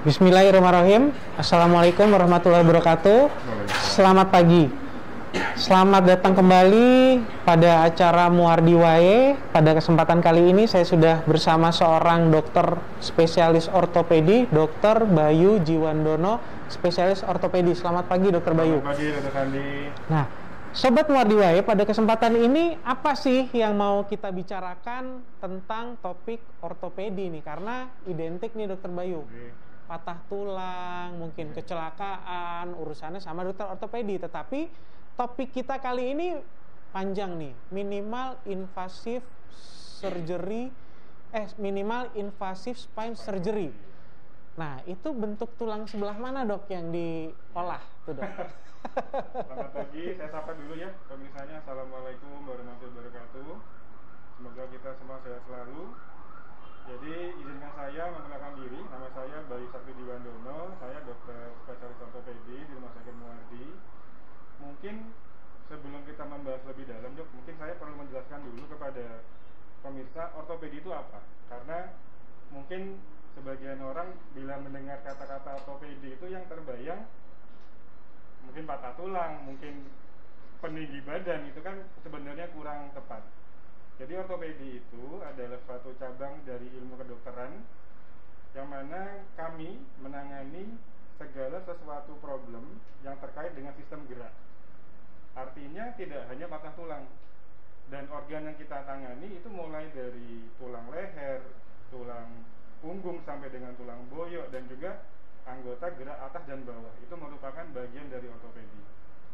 Bismillahirrahmanirrahim. Assalamualaikum warahmatullahi wabarakatuh. Selamat pagi. Selamat datang kembali pada acara Muardi Wae. Pada kesempatan kali ini saya sudah bersama seorang dokter spesialis ortopedi, Dr. Bayu Jiwandono, spesialis ortopedi. Selamat pagi, Dr. Bayu. Selamat pagi, Dr. Sandi. Nah, Sobat Muardi Wae, pada kesempatan ini apa sih yang mau kita bicarakan tentang topik ortopedi nih? Karena identik nih, Dr. Bayu. Patah tulang, mungkin kecelakaan, urusannya sama dokter ortopedi. Tetapi topik kita kali ini panjang nih, minimal invasive spine surgery. Nah, itu bentuk tulang sebelah mana, Dok, yang diolah tuh, Dok? Selamat pagi, saya sapa dulu ya pemirsanya. Assalamualaikum warahmatullahi wabarakatuh. Semoga kita semua sehat selalu. Jadi izinkan saya memperkenalkan diri. Nama saya Bayu Sakti Jiwandono. Saya dokter spesialis ortopedi di Rumah Sakit Muardi. Mungkin sebelum kita membahas lebih dalam, Dok, mungkin saya perlu menjelaskan dulu kepada pemirsa ortopedi itu apa. Karena mungkin sebagian orang bila mendengar kata-kata ortopedi itu yang terbayang mungkin patah tulang, mungkin peninggi badan, itu kan sebenarnya kurang tepat. Jadi ortopedi itu adalah suatu cabang dari ilmu kedokteran yang mana kami menangani segala sesuatu problem yang terkait dengan sistem gerak. Artinya tidak hanya patah tulang, dan organ yang kita tangani itu mulai dari tulang leher, tulang punggung sampai dengan tulang boyok, dan juga anggota gerak atas dan bawah. Itu merupakan bagian dari ortopedi.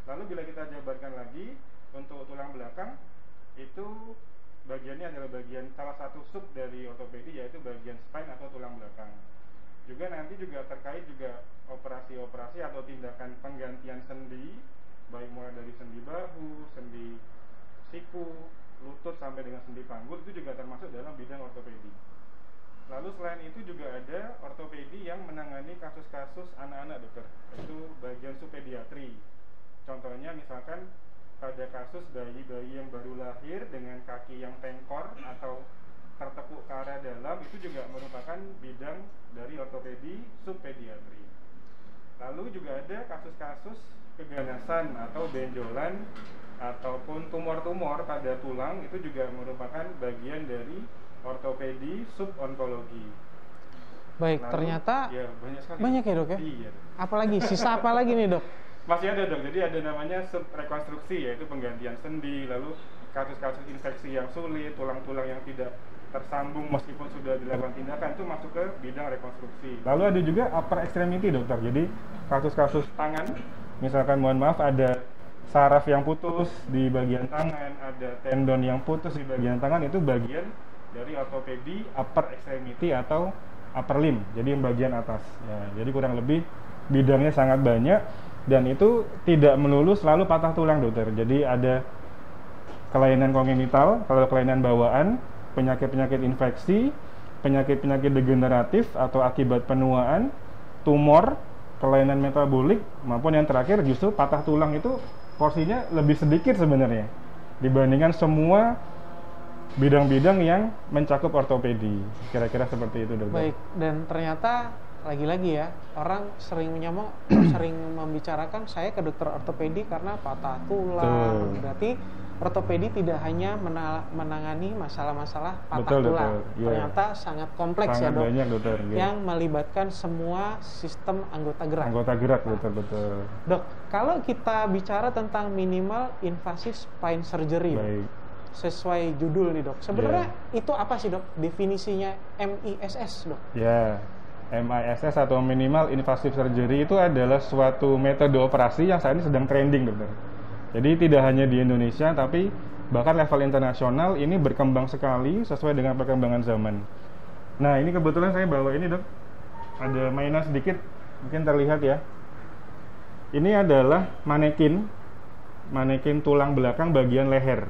Lalu bila kita jabarkan lagi untuk tulang belakang, itu bagiannya adalah bagian salah satu sub dari ortopedi, yaitu bagian spine atau tulang belakang. Juga nanti juga terkait juga operasi-operasi atau tindakan penggantian sendi, baik mulai dari sendi bahu, sendi siku, lutut sampai dengan sendi panggul, itu juga termasuk dalam bidang ortopedi. Lalu selain itu juga ada ortopedi yang menangani kasus-kasus anak-anak, dokter, itu bagian subpediatri. Contohnya misalkan pada kasus bayi-bayi yang baru lahir dengan kaki yang tengkor atau tertepuk ke arah dalam, itu juga merupakan bidang dari ortopedi subpediatri. Lalu juga ada kasus-kasus keganasan atau benjolan ataupun tumor-tumor pada tulang, itu juga merupakan bagian dari ortopedi subonkologi. Baik, lalu, ternyata ya, banyak sekali. Banyak ya, Dok, ya? Iya. Apalagi, sisa apa lagi nih, Dok? Masih ada, Dok. Jadi ada namanya subrekonstruksi, yaitu penggantian sendi. Lalu kasus-kasus infeksi yang sulit, tulang-tulang yang tidak tersambung meskipun sudah dilakukan tindakan, itu masuk ke bidang rekonstruksi. Lalu ada juga upper extremity, dokter. Jadi kasus-kasus tangan, misalkan mohon maaf ada saraf yang putus di bagian tangan, ada tendon yang putus di bagian tangan, itu bagian dari ortopedi upper extremity atau upper limb, jadi bagian atas ya. Jadi kurang lebih bidangnya sangat banyak, dan itu tidak melulu selalu patah tulang, dokter. Jadi ada kelainan kongenital, kalau kelainan bawaan, penyakit-penyakit infeksi, penyakit-penyakit degeneratif atau akibat penuaan, tumor, kelainan metabolik, maupun yang terakhir justru patah tulang. Itu porsinya lebih sedikit sebenarnya dibandingkan semua bidang-bidang yang mencakup ortopedi. Kira-kira seperti itu, dokter. Baik, dan ternyata lagi-lagi ya, orang sering sering membicarakan saya ke dokter ortopedi karena patah tulang. Berarti ortopedi tidak hanya menangani masalah-masalah patah tulang. Betul. Ternyata sangat kompleks, sangat ya, Dok. Banyak, dokter. Yang melibatkan semua sistem anggota gerak. Anggota gerak, betul. Dok, kalau kita bicara tentang minimal invasive spine surgery, baik, sesuai judul nih, Dok. Sebenarnya itu apa sih, Dok? Definisinya MISS, Dok? Ya, MISS atau minimal invasive surgery itu adalah suatu metode operasi yang saat ini sedang trending, dokter. Jadi tidak hanya di Indonesia, tapi bahkan level internasional ini berkembang sekali sesuai dengan perkembangan zaman. Nah, ini kebetulan saya bawa ini, Dok. Ada mainan sedikit, mungkin terlihat ya. Ini adalah manekin tulang belakang bagian leher.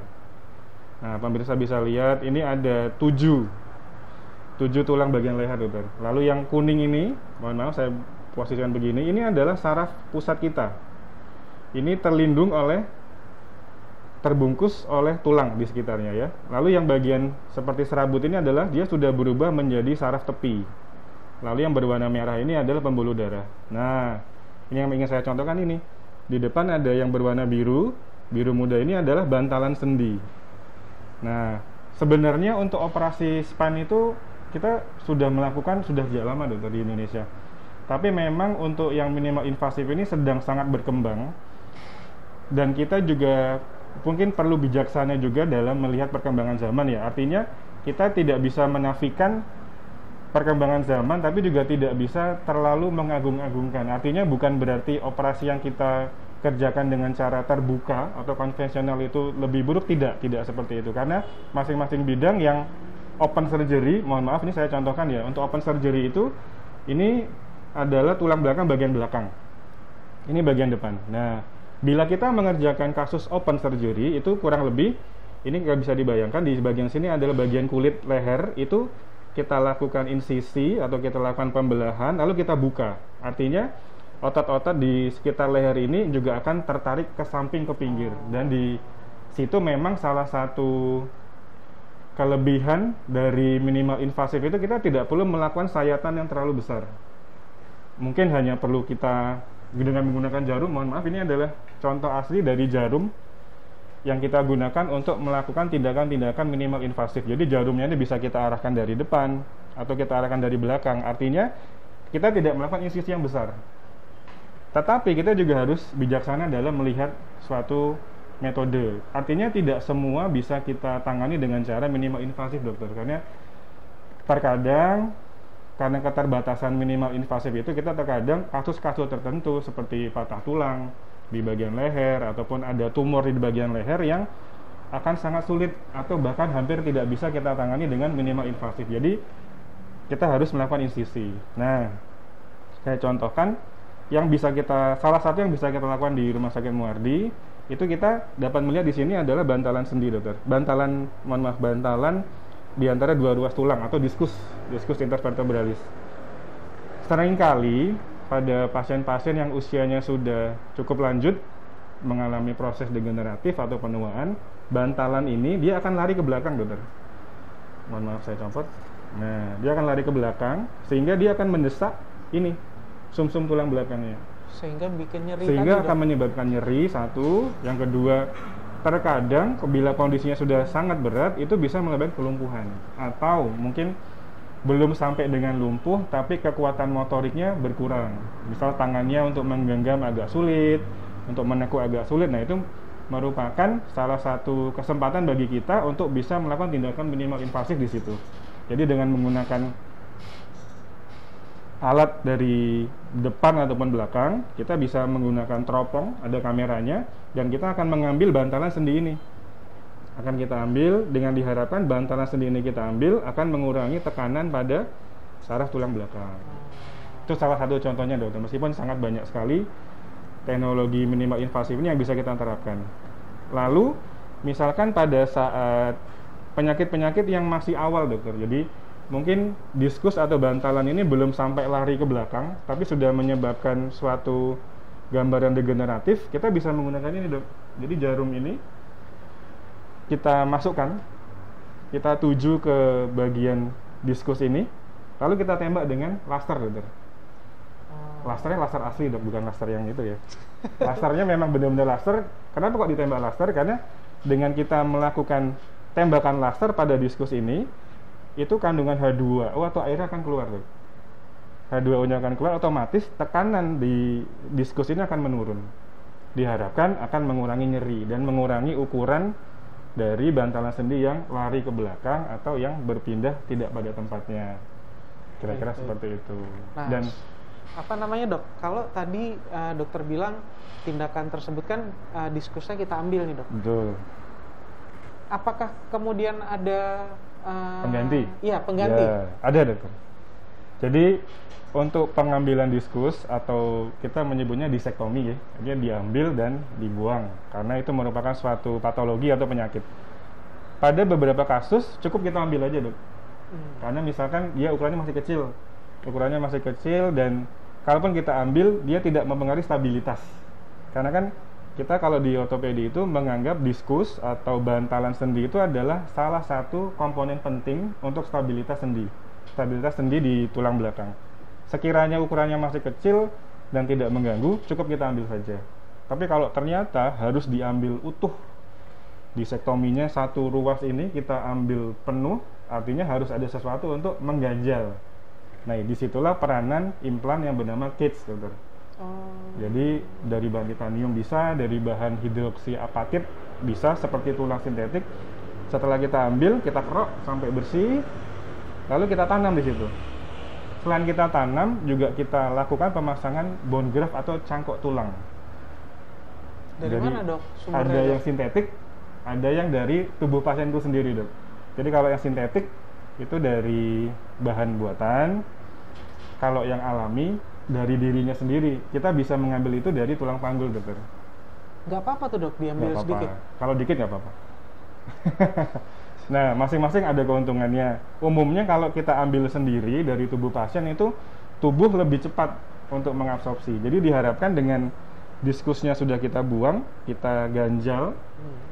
Nah, pemirsa bisa lihat, ini ada 7 tulang bagian leher, dokter. Lalu yang kuning ini, mohon maaf saya posisikan begini, ini adalah saraf pusat kita. Ini terbungkus oleh tulang di sekitarnya ya. Lalu yang bagian seperti serabut ini adalah dia sudah berubah menjadi saraf tepi. Lalu yang berwarna merah ini adalah pembuluh darah. Nah, ini yang ingin saya contohkan ini. Di depan ada yang berwarna biru. Biru muda ini adalah bantalan sendi. Nah, sebenarnya untuk operasi spine itu kita sudah melakukan sudah sejak lama dokter di Indonesia. Tapi memang untuk yang minimal invasif ini sedang sangat berkembang. Dan kita juga mungkin perlu bijaksana juga dalam melihat perkembangan zaman ya. Artinya kita tidak bisa menafikan perkembangan zaman, tapi juga tidak bisa terlalu mengagung-agungkan. Artinya bukan berarti operasi yang kita kerjakan dengan cara terbuka atau konvensional itu lebih buruk, tidak seperti itu. Karena masing-masing bidang yang open surgery, mohon maaf ini saya contohkan ya, untuk open surgery itu ini adalah tulang belakang bagian belakang. Ini bagian depan. Nah, bila kita mengerjakan kasus open surgery itu kurang lebih ini nggak bisa dibayangkan, di bagian sini adalah bagian kulit leher, itu kita lakukan insisi atau kita lakukan pembelahan lalu kita buka. Artinya otot-otot di sekitar leher ini juga akan tertarik ke samping ke pinggir, dan di situ memang salah satu kelebihan dari minimal invasif itu kita tidak perlu melakukan sayatan yang terlalu besar. Mungkin hanya perlu kita dengan menggunakan jarum. Mohon maaf, ini adalah contoh asli dari jarum yang kita gunakan untuk melakukan tindakan-tindakan minimal invasif. Jadi jarumnya ini bisa kita arahkan dari depan atau kita arahkan dari belakang. Artinya kita tidak melakukan insisi yang besar. Tetapi kita juga harus bijaksana dalam melihat suatu metode. Artinya tidak semua bisa kita tangani dengan cara minimal invasif dokter. Karena terkadang karena keterbatasan minimal invasif itu kita terkadang kasus-kasus tertentu seperti patah tulang di bagian leher ataupun ada tumor di bagian leher yang akan sangat sulit atau bahkan hampir tidak bisa kita tangani dengan minimal invasif. Jadi kita harus melakukan insisi. Nah, saya contohkan yang bisa kita, salah satu yang bisa kita lakukan di Rumah Sakit Muardi itu kita dapat melihat di sini adalah bantalan sendi dokter. Bantalan di antara dua ruas tulang atau diskus intervertebralis. Seringkali pada pasien-pasien yang usianya sudah cukup lanjut mengalami proses degeneratif atau penuaan, bantalan ini dia akan lari ke belakang dokter. Mohon maaf saya copot. Nah, dia akan lari ke belakang sehingga dia akan mendesak ini sumsum tulang belakangnya. Sehingga bikin nyeri. Sehingga akan menyebabkan nyeri satu, yang kedua terkadang bila kondisinya sudah sangat berat itu bisa menyebabkan kelumpuhan atau mungkin belum sampai dengan lumpuh tapi kekuatan motoriknya berkurang. Misal tangannya untuk menggenggam agak sulit, untuk menekuk agak sulit. Nah, itu merupakan salah satu kesempatan bagi kita untuk bisa melakukan tindakan minimal invasif di situ. Jadi dengan menggunakan alat dari depan ataupun belakang, kita bisa menggunakan teropong, ada kameranya, dan kita akan mengambil bantalan sendi ini. Akan kita ambil dengan diharapkan bantalan sendi ini kita ambil akan mengurangi tekanan pada saraf tulang belakang. Itu salah satu contohnya dokter, meskipun sangat banyak sekali teknologi minimal invasif ini yang bisa kita terapkan. Lalu misalkan pada saat penyakit-penyakit yang masih awal dokter, jadi mungkin diskus atau bantalan ini belum sampai lari ke belakang tapi sudah menyebabkan suatu gambaran degeneratif, kita bisa menggunakan ini dok. Jadi jarum ini kita masukkan, kita tuju ke bagian diskus ini, lalu kita tembak dengan laser dokter. Lasernya laser asli dok, bukan laser yang itu ya. Lasernya memang benar-benar laser. Kenapa kok ditembak laser? Karena dengan kita melakukan tembakan laser pada diskus ini, itu kandungan H2O atau airnya akan keluar dok. H2O nya akan keluar, otomatis tekanan di diskus ini akan menurun. Diharapkan akan mengurangi nyeri dan mengurangi ukuran dari bantalan sendi yang lari ke belakang atau yang berpindah tidak pada tempatnya. Kira-kira seperti itu. Nah, dan apa namanya dok? Kalau tadi dokter bilang tindakan tersebut kan diskusnya kita ambil nih dok. betul. Apakah kemudian ada Pengganti? Iya, pengganti. Ya, ada dokter. Jadi untuk pengambilan diskus atau kita menyebutnya disektomi ya, dia diambil dan dibuang karena itu merupakan suatu patologi atau penyakit. Pada beberapa kasus cukup kita ambil aja dok, karena misalkan dia ukurannya masih kecil dan kalaupun kita ambil dia tidak mempengaruhi stabilitas. Karena kan kita kalau di ortopedi itu menganggap diskus atau bantalan sendi itu adalah salah satu komponen penting untuk stabilitas sendi di tulang belakang. sekiranya ukurannya masih kecil dan tidak mengganggu, cukup kita ambil saja. Tapi kalau ternyata harus diambil utuh, disektominya satu ruas ini kita ambil penuh, artinya harus ada sesuatu untuk mengganjal. Nah, disitulah peranan implan yang bernama cage, dokter. Jadi dari bahan titanium bisa, dari bahan hidroksi apatit bisa, seperti tulang sintetik. Setelah kita ambil, kita kerok sampai bersih, lalu kita tanam di situ. Selain kita tanam, juga kita lakukan pemasangan bone graft atau cangkok tulang. Dari mana, dok? Sumbernya, ada yang sintetik, ada yang dari tubuh pasien itu sendiri, dok. Jadi kalau yang sintetik itu dari bahan buatan, kalau yang alami dari dirinya sendiri. Kita bisa mengambil itu dari tulang panggul, dokter. Nggak apa-apa tuh, dok, diambil sedikit? Kalau dikit nggak apa-apa. Nah, masing-masing ada keuntungannya. Umumnya kalau kita ambil sendiri dari tubuh pasien itu, tubuh lebih cepat untuk mengabsorpsi. Jadi diharapkan dengan diskusnya sudah kita buang, kita ganjal,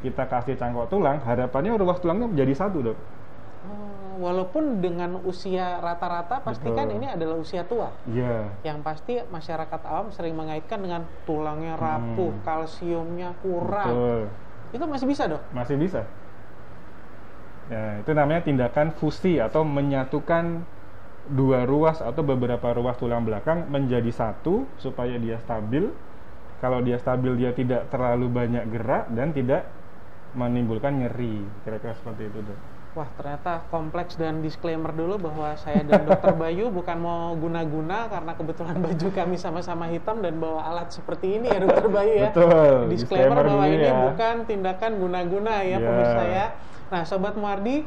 kita kasih cangkok tulang, harapannya ruas tulangnya menjadi satu, dok. Walaupun dengan usia rata-rata, pastikan ini adalah usia tua. Iya. Yang pasti masyarakat awam sering mengaitkan dengan tulangnya rapuh, kalsiumnya kurang. Betul. Itu masih bisa, dok? Masih bisa. Ya, itu namanya tindakan fusi atau menyatukan dua ruas atau beberapa ruas tulang belakang menjadi satu supaya dia stabil. Kalau dia stabil, dia tidak terlalu banyak gerak dan tidak menimbulkan nyeri. Kira-kira seperti itu, dok. Wah, ternyata kompleks. Dan disclaimer dulu bahwa saya dan Dokter Bayu bukan mau guna-guna karena kebetulan baju kami sama-sama hitam dan bawa alat seperti ini ya, Dokter Bayu ya. Betul. Disclaimer bahwa ini bukan tindakan guna-guna ya, pemirsa ya. Nah, Sobat Muardi,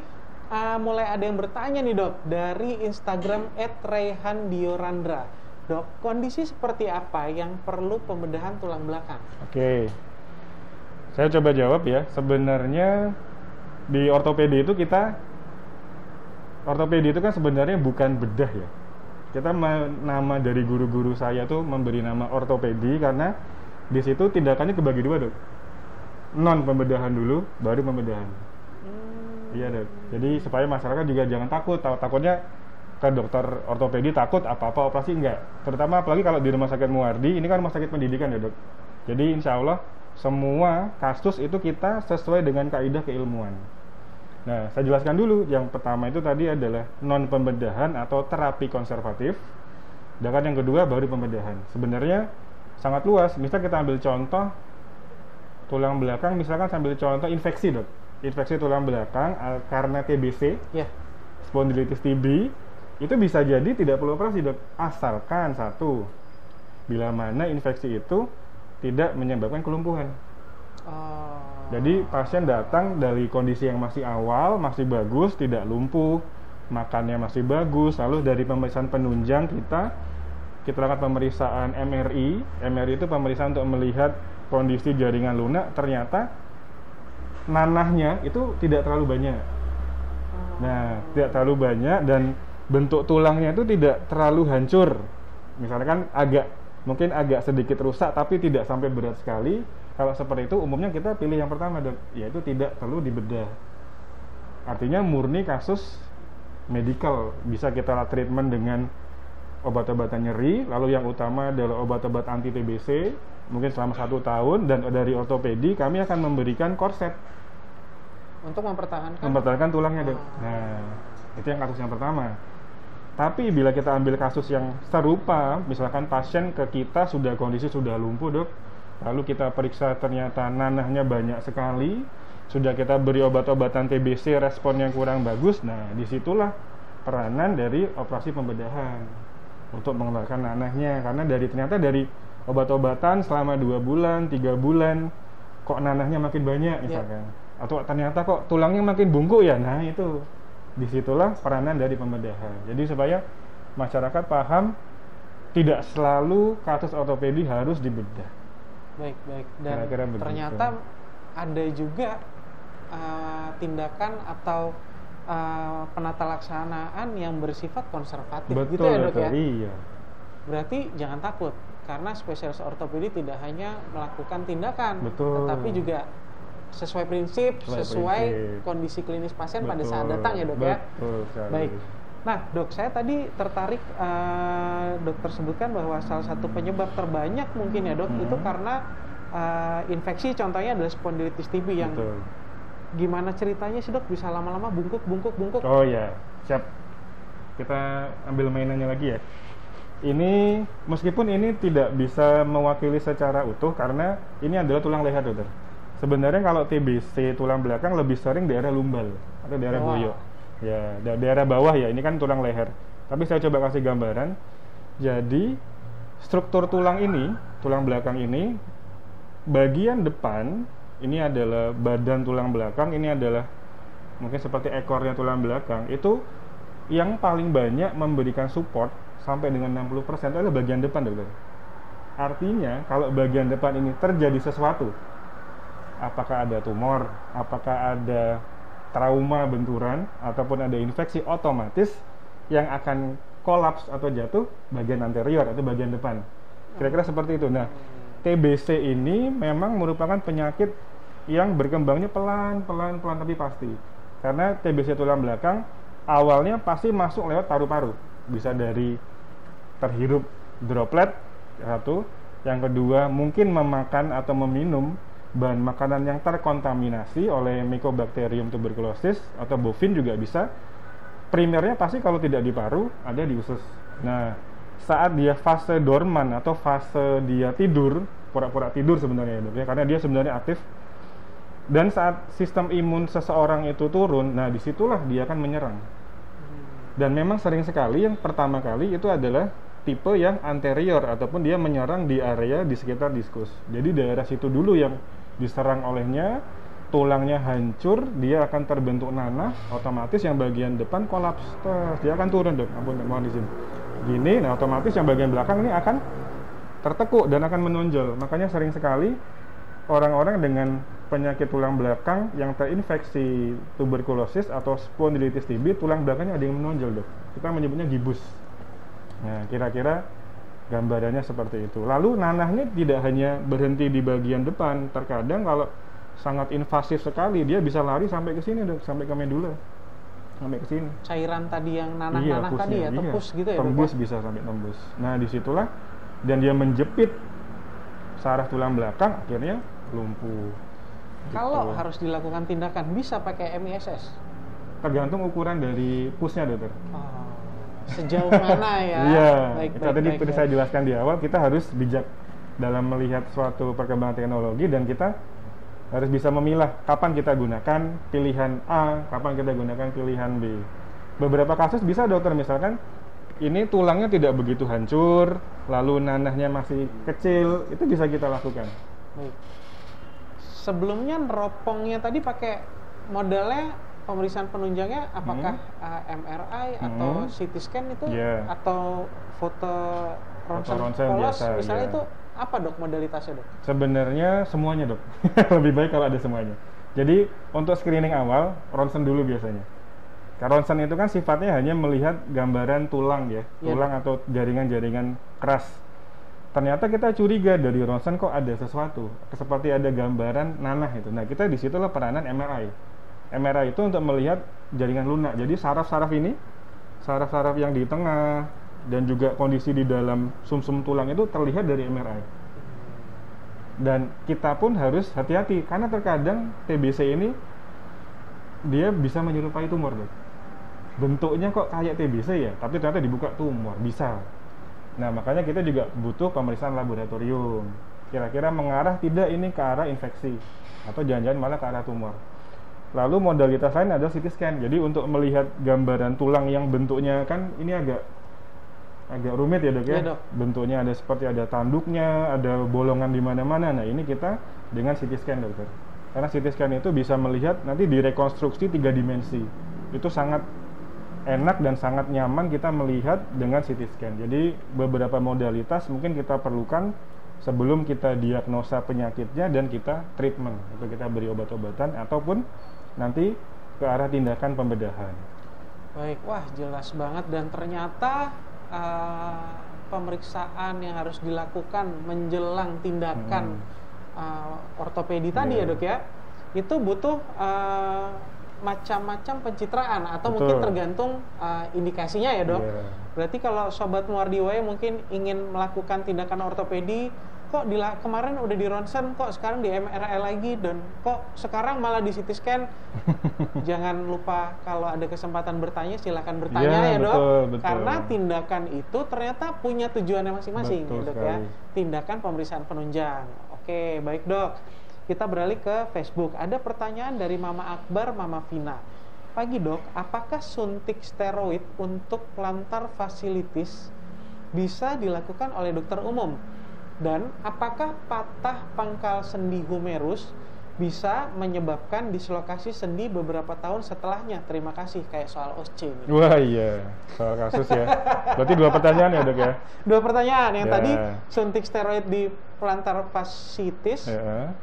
mulai ada yang bertanya nih, dok, dari Instagram @rayhandiorandra. Dok, kondisi seperti apa yang perlu pembedahan tulang belakang? Oke, saya coba jawab ya. Sebenarnya di ortopedi itu ortopedi itu kan sebenarnya bukan bedah ya. Kita nama dari guru-guru saya tuh memberi nama ortopedi karena di situ tindakannya kebagi dua, dok. Non pembedahan dulu, baru pembedahan. Iya, dok. Jadi supaya masyarakat juga jangan takutnya ke dokter ortopedi takut apa-apa operasi, enggak. Terutama apalagi kalau di Rumah Sakit Muardi, ini kan rumah sakit pendidikan ya, dok. Jadi insya Allah semua kasus itu kita sesuai dengan kaidah keilmuan. Nah, saya jelaskan dulu. Yang pertama itu tadi adalah non pembedahan atau terapi konservatif. Dan yang kedua baru pembedahan. Sebenarnya sangat luas. Misal kita ambil contoh tulang belakang, misalkan sambil contoh infeksi, dok. Infeksi tulang belakang karena TBC, spondylitis TB, itu bisa jadi tidak perlu operasi, dok. Asalkan satu, bila mana infeksi itu tidak menyebabkan kelumpuhan. Jadi pasien datang dari kondisi yang masih awal, masih bagus, tidak lumpuh, makannya masih bagus, lalu dari pemeriksaan penunjang kita lakukan pemeriksaan MRI. MRI itu pemeriksaan untuk melihat kondisi jaringan lunak, ternyata nanahnya itu tidak terlalu banyak. Nah, tidak terlalu banyak dan bentuk tulangnya itu tidak terlalu hancur. Misalkan mungkin agak sedikit rusak tapi tidak sampai berat sekali. Kalau seperti itu umumnya kita pilih yang pertama, dok, yaitu tidak perlu dibedah. Artinya murni kasus medikal, bisa kita treatment dengan obat-obatan nyeri, lalu yang utama adalah obat-obat anti TBC mungkin selama 1 tahun, dan dari ortopedi kami akan memberikan korset untuk mempertahankan tulangnya, dok. Nah, itu yang kasus yang pertama. Tapi bila kita ambil kasus yang serupa, misalkan pasien ke kita kondisi sudah lumpuh, dok, lalu kita periksa ternyata nanahnya banyak sekali, sudah kita beri obat-obatan TBC, responnya kurang bagus. Nah, disitulah peranan dari operasi pembedahan untuk mengeluarkan nanahnya, karena ternyata dari obat-obatan selama 2 bulan, 3 bulan kok nanahnya makin banyak misalkan, atau ternyata kok tulangnya makin bungkuk ya. Nah, itu disitulah peranan dari pembedahan. Jadi supaya masyarakat paham tidak selalu kasus ortopedi harus dibedah. Baik. Dan ternyata ada juga tindakan atau penata laksanaan yang bersifat konservatif. Betul, gitu ya, dok ya? Iya. Berarti jangan takut, karena spesialis ortopedi tidak hanya melakukan tindakan, betul, tetapi juga sesuai prinsip, sesuai kondisi klinis pasien pada saat datang ya, dok ya. Betul sekali. Baik. Nah, dok, saya tadi tertarik dokter sebutkan bahwa salah satu penyebab terbanyak mungkin ya dok itu karena infeksi, contohnya adalah spondilitis TB yang Betul. gimana ceritanya sih dok bisa lama-lama bungkuk? Oh ya, siap. Kita ambil mainannya lagi ya. Ini meskipun ini tidak bisa mewakili secara utuh karena ini adalah tulang leher, dokter. Sebenarnya kalau TBC tulang belakang lebih sering daerah lumbal atau daerah boyok. Ya, daerah bawah ya, ini kan tulang leher. Tapi saya coba kasih gambaran. Jadi, struktur tulang ini, tulang belakang ini, bagian depan, ini adalah badan tulang belakang, ini adalah mungkin seperti ekornya tulang belakang, itu yang paling banyak memberikan support sampai dengan 60% adalah bagian depan, dokter. Artinya, kalau bagian depan ini terjadi sesuatu, apakah ada tumor, apakah ada trauma benturan ataupun ada infeksi, otomatis yang akan kolaps atau jatuh bagian anterior atau bagian depan. Kira-kira seperti itu. Nah, TBC ini memang merupakan penyakit yang berkembangnya pelan tapi pasti. Karena TBC tulang belakang awalnya pasti masuk lewat paru-paru. Bisa dari terhirup droplet satu, yang kedua mungkin memakan atau meminum bahan makanan yang terkontaminasi oleh Mycobacterium tuberculosis atau bovin juga bisa. Primernya pasti kalau tidak di paru, ada di usus. Nah, saat dia fase dorman atau fase dia tidur, pura-pura tidur sebenarnya ya, karena dia sebenarnya aktif. Dan saat sistem imun seseorang itu turun, nah disitulah dia akan menyerang. Dan memang sering sekali yang pertama kali itu adalah tipe yang anterior ataupun dia menyerang di area di sekitar diskus. Jadi daerah situ dulu yang diserang olehnya, tulangnya hancur, dia akan terbentuk nanah, otomatis yang bagian depan kolaps, dia akan turun, dok. Ampun, mohon izin. Gini, nah otomatis yang bagian belakang ini akan tertekuk dan akan menonjol. Makanya sering sekali orang-orang dengan penyakit tulang belakang yang terinfeksi tuberkulosis atau spondilitis TB, tulang belakangnya ada yang menonjol, dok. Kita menyebutnya gibus. Nah, kira-kira gambarannya seperti itu. Lalu nanahnya tidak hanya berhenti di bagian depan, terkadang kalau sangat invasif sekali dia bisa lari sampai ke sini, dok, sampai ke medula, sampai ke sini. Cairan tadi yang nanah-nanah tadi ya, tembus gitu ya, tembus dok? Bisa sampai tembus. Nah, disitulah dan dia menjepit saraf tulang belakang, akhirnya lumpuh. Kalau gitu. harus dilakukan tindakan bisa pakai MISS? Tergantung ukuran dari pusnya, dokter. Sejauh mana ya? Iya, Baik, tadi saya jelaskan di awal, kita harus bijak dalam melihat suatu perkembangan teknologi dan kita harus bisa memilah kapan kita gunakan pilihan A, kapan kita gunakan pilihan B. Beberapa kasus bisa, dokter, misalkan ini tulangnya tidak begitu hancur, lalu nanahnya masih kecil, itu bisa kita lakukan. Baik. Sebelumnya neropongnya tadi pakai modelnya pemeriksaan penunjangnya apakah MRI atau CT scan itu atau foto ronsen polos misalnya itu apa, dok, modalitasnya, dok? Sebenarnya semuanya, dok. Lebih baik kalau ada semuanya. Jadi untuk screening awal ronsen dulu biasanya. Karena ronsen itu kan sifatnya hanya melihat gambaran tulang ya, tulang atau jaringan-jaringan keras. Ternyata kita curiga dari ronsen kok ada sesuatu, seperti ada gambaran nanah itu. Nah, kita disitulah peranan MRI. MRI itu untuk melihat jaringan lunak. Jadi saraf-saraf ini, saraf-saraf yang di tengah dan juga kondisi di dalam sumsum tulang itu terlihat dari MRI. Dan kita pun harus hati-hati karena terkadang TBC ini dia bisa menyerupai tumor, dok. Bentuknya kok kayak TBC ya, tapi ternyata dibuka tumor, bisa. Nah, makanya kita juga butuh pemeriksaan laboratorium. Kira-kira mengarah tidak ini ke arah infeksi atau jangan-jangan malah ke arah tumor. Lalu modalitas lain adalah CT scan. Jadi untuk melihat gambaran tulang yang bentuknya kan ini agak rumit ya, dok ya. Dok. Bentuknya ada seperti ada tanduknya, ada bolongan di mana-mana. Nah, ini kita dengan CT scan, dokter. Karena CT scan itu bisa melihat nanti direkonstruksi 3 dimensi. Itu sangat enak dan sangat nyaman kita melihat dengan CT scan. Jadi beberapa modalitas mungkin kita perlukan sebelum kita diagnosa penyakitnya dan kita treatment atau kita beri obat-obatan ataupun nanti ke arah tindakan pembedahan. Baik, wah jelas banget dan ternyata pemeriksaan yang harus dilakukan menjelang tindakan ortopedi tadi ya, dok ya, itu butuh macam-macam pencitraan atau Betul. mungkin tergantung indikasinya ya dok. Iya. Berarti kalau sobat Muardiwae mungkin ingin melakukan tindakan ortopedi, kok kemarin udah di ronsen, kok sekarang di MRI lagi, dan kok sekarang malah di CT scan. Jangan lupa kalau ada kesempatan bertanya, silakan bertanya ya dok. Betul. Karena tindakan itu ternyata punya tujuannya masing-masing ya dok ya. Tindakan pemeriksaan penunjang. Oke, baik dok. Kita beralih ke Facebook. Ada pertanyaan dari Mama Akbar, Mama Vina. Pagi dok, apakah suntik steroid untuk plantar fasciitis bisa dilakukan oleh dokter umum? Dan apakah patah pangkal sendi humerus bisa menyebabkan dislokasi sendi beberapa tahun setelahnya? Terima kasih, kayak soal OSCE ini. Wah iya, soal kasus ya. Berarti 2 pertanyaan ya dok ya? 2 pertanyaan. Yang Ya. tadi suntik steroid di plantar fasciitis, Ya.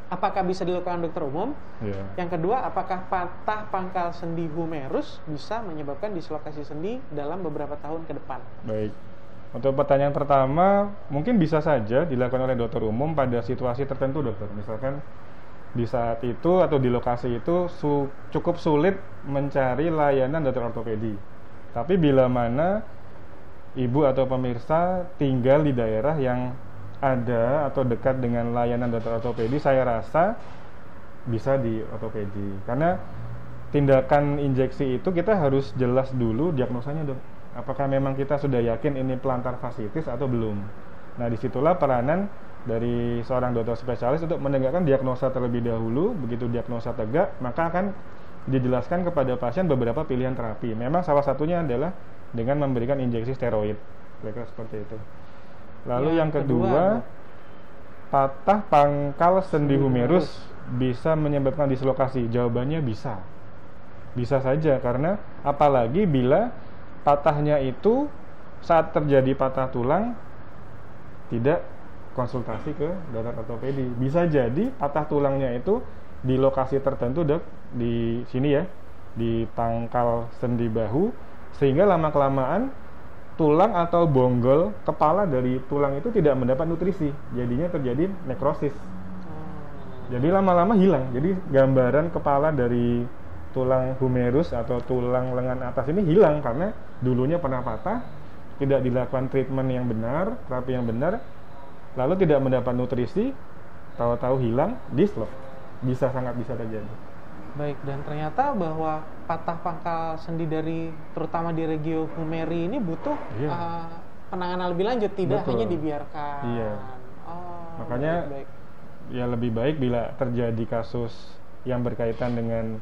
apakah bisa dilakukan dokter umum? Ya. Yang kedua, apakah patah pangkal sendi humerus bisa menyebabkan dislokasi sendi dalam beberapa tahun ke depan? Baik. Untuk pertanyaan pertama, mungkin bisa saja dilakukan oleh dokter umum pada situasi tertentu dokter. Misalkan di saat itu atau di lokasi itu cukup sulit mencari layanan dokter ortopedi. Tapi bila mana ibu atau pemirsa tinggal di daerah yang ada atau dekat dengan layanan dokter ortopedi, saya rasa bisa di ortopedi. Karena tindakan injeksi itu kita harus jelas dulu diagnosanya dok. Apakah memang kita sudah yakin ini plantar fasciitis atau belum? Nah, disitulah peranan dari seorang dokter spesialis untuk menegakkan diagnosa terlebih dahulu. Begitu diagnosa tegak, maka akan dijelaskan kepada pasien beberapa pilihan terapi. Memang salah satunya adalah dengan memberikan injeksi steroid. Kira-kira seperti itu. Lalu yang kedua, patah pangkal sendi humerus bisa menyebabkan dislokasi. Jawabannya bisa. Bisa saja, karena apalagi bila patahnya itu saat terjadi patah tulang tidak konsultasi ke dokter ortopedi. Bisa jadi patah tulangnya itu di lokasi tertentu dok, di sini ya, di pangkal sendi bahu, sehingga lama-kelamaan tulang atau bonggol kepala dari tulang itu tidak mendapat nutrisi, jadinya terjadi nekrosis. Jadi lama-lama hilang. Jadi gambaran kepala dari tulang humerus atau tulang lengan atas ini hilang karena dulunya pernah patah, tidak dilakukan treatment yang benar, terapi yang benar, lalu tidak mendapat nutrisi, tahu-tahu hilang, dislok. Sangat bisa terjadi. Baik, dan ternyata bahwa patah pangkal sendi dari terutama di regio humeri ini butuh penanganan lebih lanjut, tidak hanya dibiarkan. Iya. Makanya baik. Ya lebih baik bila terjadi kasus yang berkaitan dengan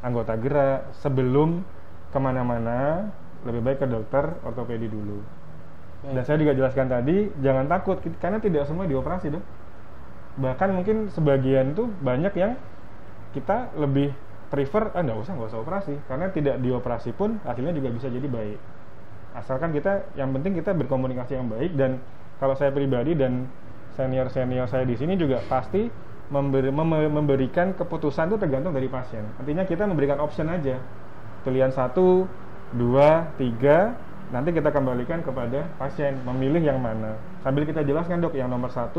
anggota gerak sebelum kemana-mana, lebih baik ke dokter ortopedi dulu. Baik. Dan saya juga jelaskan tadi, jangan takut karena tidak semua dioperasi dok. Bahkan mungkin sebagian tuh banyak yang kita lebih prefer nggak usah operasi, karena tidak dioperasi pun hasilnya juga bisa jadi baik. Asalkan yang penting kita berkomunikasi yang baik. Dan kalau saya pribadi dan senior saya di sini juga pasti memberikan keputusan itu tergantung dari pasien. Artinya kita memberikan option aja, pilihan 1, 2, 3, nanti kita kembalikan kepada pasien memilih yang mana. Sambil kita jelaskan dok, yang nomor 1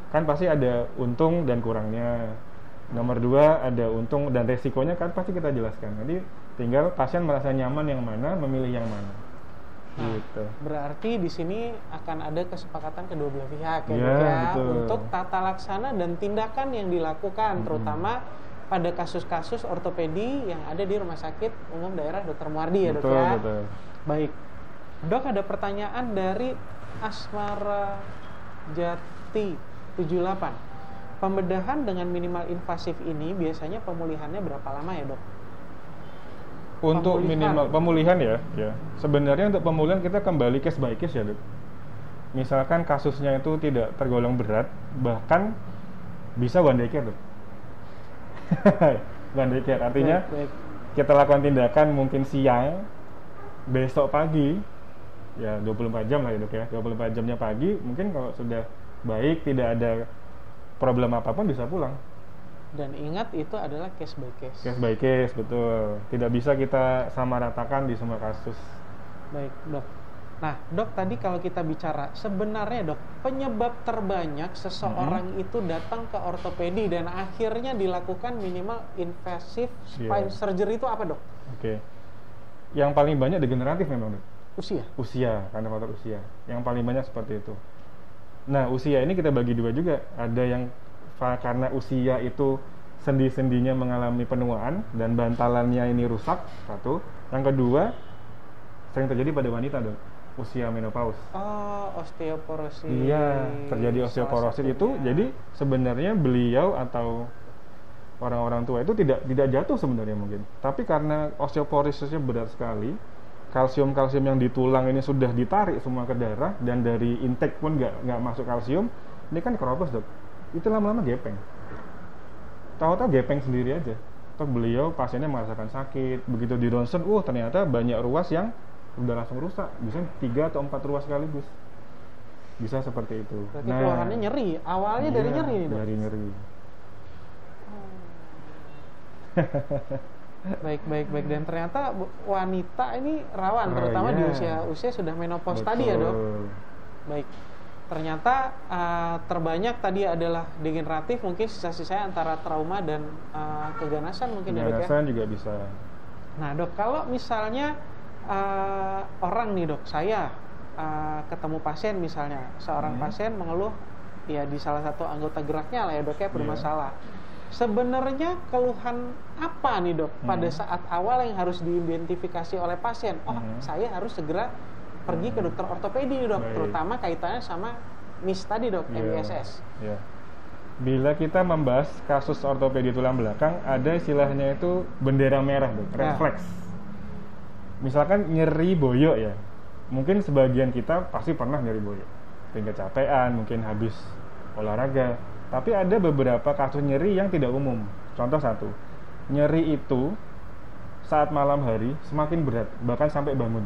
kan pasti ada untung dan kurangnya, nomor 2 ada untung dan resikonya kan pasti kita jelaskan. Jadi tinggal pasien merasa nyaman yang mana, memilih yang mana. Nah, gitu. Berarti di sini akan ada kesepakatan kedua belah pihak ya, betul. untuk tata laksana dan tindakan yang dilakukan, terutama pada kasus-kasus ortopedi yang ada di Rumah Sakit Umum Daerah Dr. Muardi ya dok ya. Betul. Baik, dok, ada pertanyaan dari Asmara Jati 78. Pembedahan dengan minimal invasif ini biasanya pemulihannya berapa lama ya dok? Untuk minimal pemulihan ya. Sebenarnya untuk pemulihan kita kembali case by case ya dok. Misalkan kasusnya itu tidak tergolong berat, bahkan bisa one day care dok. One day care artinya baik. Kita lakukan tindakan mungkin siang, besok pagi, ya 24 jam lah ya dok ya. 24 jamnya pagi, mungkin kalau sudah baik, tidak ada problem apapun bisa pulang. Dan ingat, itu adalah case by case. Case by case, betul. Tidak bisa kita samaratakan di semua kasus. Baik, dok. Nah, dok, tadi kalau kita bicara sebenarnya dok, penyebab terbanyak seseorang itu datang ke ortopedi dan akhirnya dilakukan minimal invasive spine surgery itu apa dok? Oke. Yang paling banyak degeneratif memang dok. Usia, karena faktor usia. Yang paling banyak seperti itu. Nah, usia ini kita bagi dua juga. Ada yang karena usia itu sendi-sendinya mengalami penuaan dan bantalannya ini rusak, satu. Yang kedua, sering terjadi pada wanita dok, usia menopause. Oh, osteoporosis. Iya, terjadi osteoporosis itu. Jadi sebenarnya beliau atau orang-orang tua itu tidak jatuh sebenarnya mungkin. Tapi karena osteoporosisnya berat sekali, kalsium yang di tulang ini sudah ditarik semua ke darah dan dari intake pun nggak masuk kalsium. Ini kan keropos dok. Itu lama-lama gepeng. Tahu-tahu gepeng sendiri aja. Toh beliau pasiennya merasakan sakit. Begitu di ronsen, ternyata banyak ruas yang udah langsung rusak. Bisa 3 atau 4 ruas sekaligus. Bisa seperti itu. Berarti keluarannya nyeri. Awalnya dari nyeri nih dok? Dari nyeri. Baik. Dan ternyata wanita ini rawan, terutama di usia sudah menopause tadi ya dok? Baik. Ternyata terbanyak tadi adalah degeneratif, mungkin sisa-sisanya antara trauma dan keganasan mungkin ya dok ya? Keganasan juga bisa. Nah dok, kalau misalnya orang nih dok, saya ketemu pasien misalnya, seorang pasien mengeluh ya di salah satu anggota geraknya lah ya dok ya bermasalah. Sebenarnya keluhan apa nih dok pada saat awal yang harus diidentifikasi oleh pasien? Saya harus segera pergi ke dokter ortopedi dok, terutama kaitannya sama MIS tadi dok, MISS. Bila kita membahas kasus ortopedi tulang belakang, ada istilahnya itu bendera merah dok, refleks. Misalkan nyeri boyok ya, mungkin sebagian kita pasti pernah nyeri boyok, mungkin kecapean, mungkin habis olahraga. Tapi ada beberapa kasus nyeri yang tidak umum. Contoh satu, nyeri itu saat malam hari semakin berat, bahkan sampai bangun.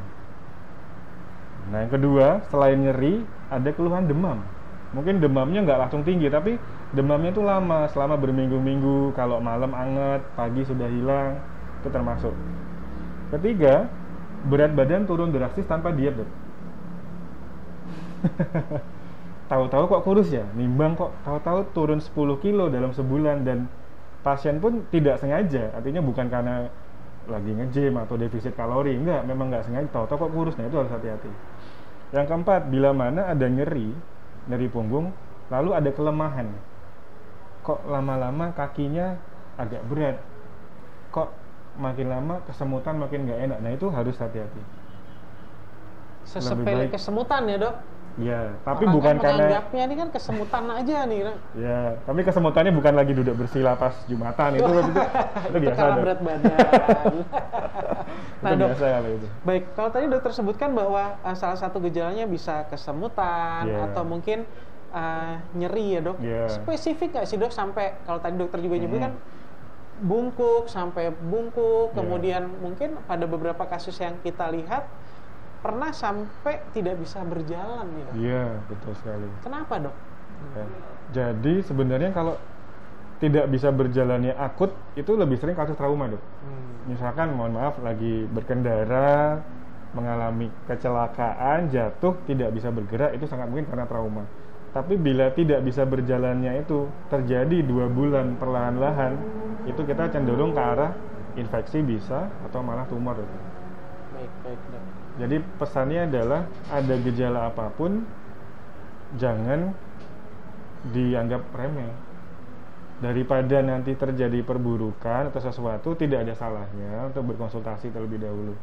Nah yang kedua, selain nyeri, ada keluhan demam. Mungkin demamnya nggak langsung tinggi, tapi demamnya itu lama, selama berminggu-minggu. Kalau malam anget, pagi sudah hilang, itu termasuk. Ketiga, berat badan turun drastis tanpa diet dok. Tahu-tahu kok kurus ya, nimbang kok tahu-tahu turun 10 kilo dalam sebulan, dan pasien pun tidak sengaja, artinya bukan karena lagi nge-gym atau defisit kalori, enggak, memang nggak sengaja, tahu-tahu kok kurus. Nah itu harus hati-hati. Yang keempat, bila mana ada nyeri punggung, lalu ada kelemahan, kok lama-lama kakinya agak berat, kok makin lama kesemutan makin nggak enak, nah itu harus hati-hati. Sesepele kesemutan ya dok? Ya, tapi orang bukan kan karena menganggapnya ini kan kesemutan aja nih. Ya, tapi kesemutannya bukan lagi duduk bersila pas Jumatan itu biasa. Karena berat badan. Nah dok, biasa, itu. Baik, kalau tadi dokter sebutkan bahwa salah satu gejalanya bisa kesemutan atau mungkin nyeri ya dok. Spesifik nggak sih dok sampai kalau tadi dokter juga nyebutkan bungkuk sampai bungkuk, kemudian mungkin pada beberapa kasus yang kita lihat pernah sampai tidak bisa berjalan nih dok. Iya, betul sekali. Kenapa dok? Ya. Jadi sebenarnya kalau tidak bisa berjalannya akut, itu lebih sering kasus trauma dok. Misalkan mohon maaf lagi berkendara, mengalami kecelakaan, jatuh, tidak bisa bergerak, itu sangat mungkin karena trauma. Tapi bila tidak bisa berjalannya itu terjadi 2 bulan perlahan-lahan, itu kita cenderung ke arah infeksi bisa atau malah tumor dok. Baik dok. Jadi pesannya adalah ada gejala apapun jangan dianggap remeh. Daripada nanti terjadi perburukan atau sesuatu, tidak ada salahnya untuk berkonsultasi terlebih dahulu.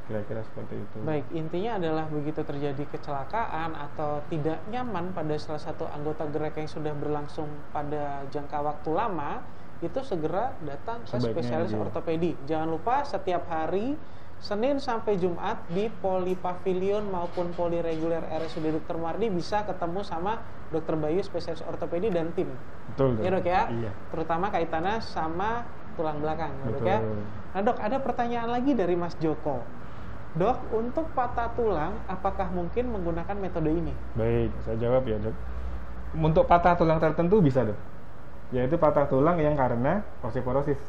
Kira-kira seperti itu. Baik, intinya adalah begitu terjadi kecelakaan atau tidak nyaman pada salah satu anggota gerak yang sudah berlangsung pada jangka waktu lama, itu segera datang ke spesialis ortopedi. Jangan lupa setiap hari Senin sampai Jumat di Polipavilion maupun Polireguler RSUD Dr. Mardi bisa ketemu sama Dr. Bayu spesialis ortopedi dan tim. Betul. Ya dok ya. Iya. Terutama kaitannya sama tulang belakang, ya, dok ya. Nah dok, ada pertanyaan lagi dari Mas Joko. Dok, untuk patah tulang, apakah mungkin menggunakan metode ini? Baik, saya jawab ya dok. Untuk patah tulang tertentu bisa dok. Yaitu patah tulang yang karena osteoporosis.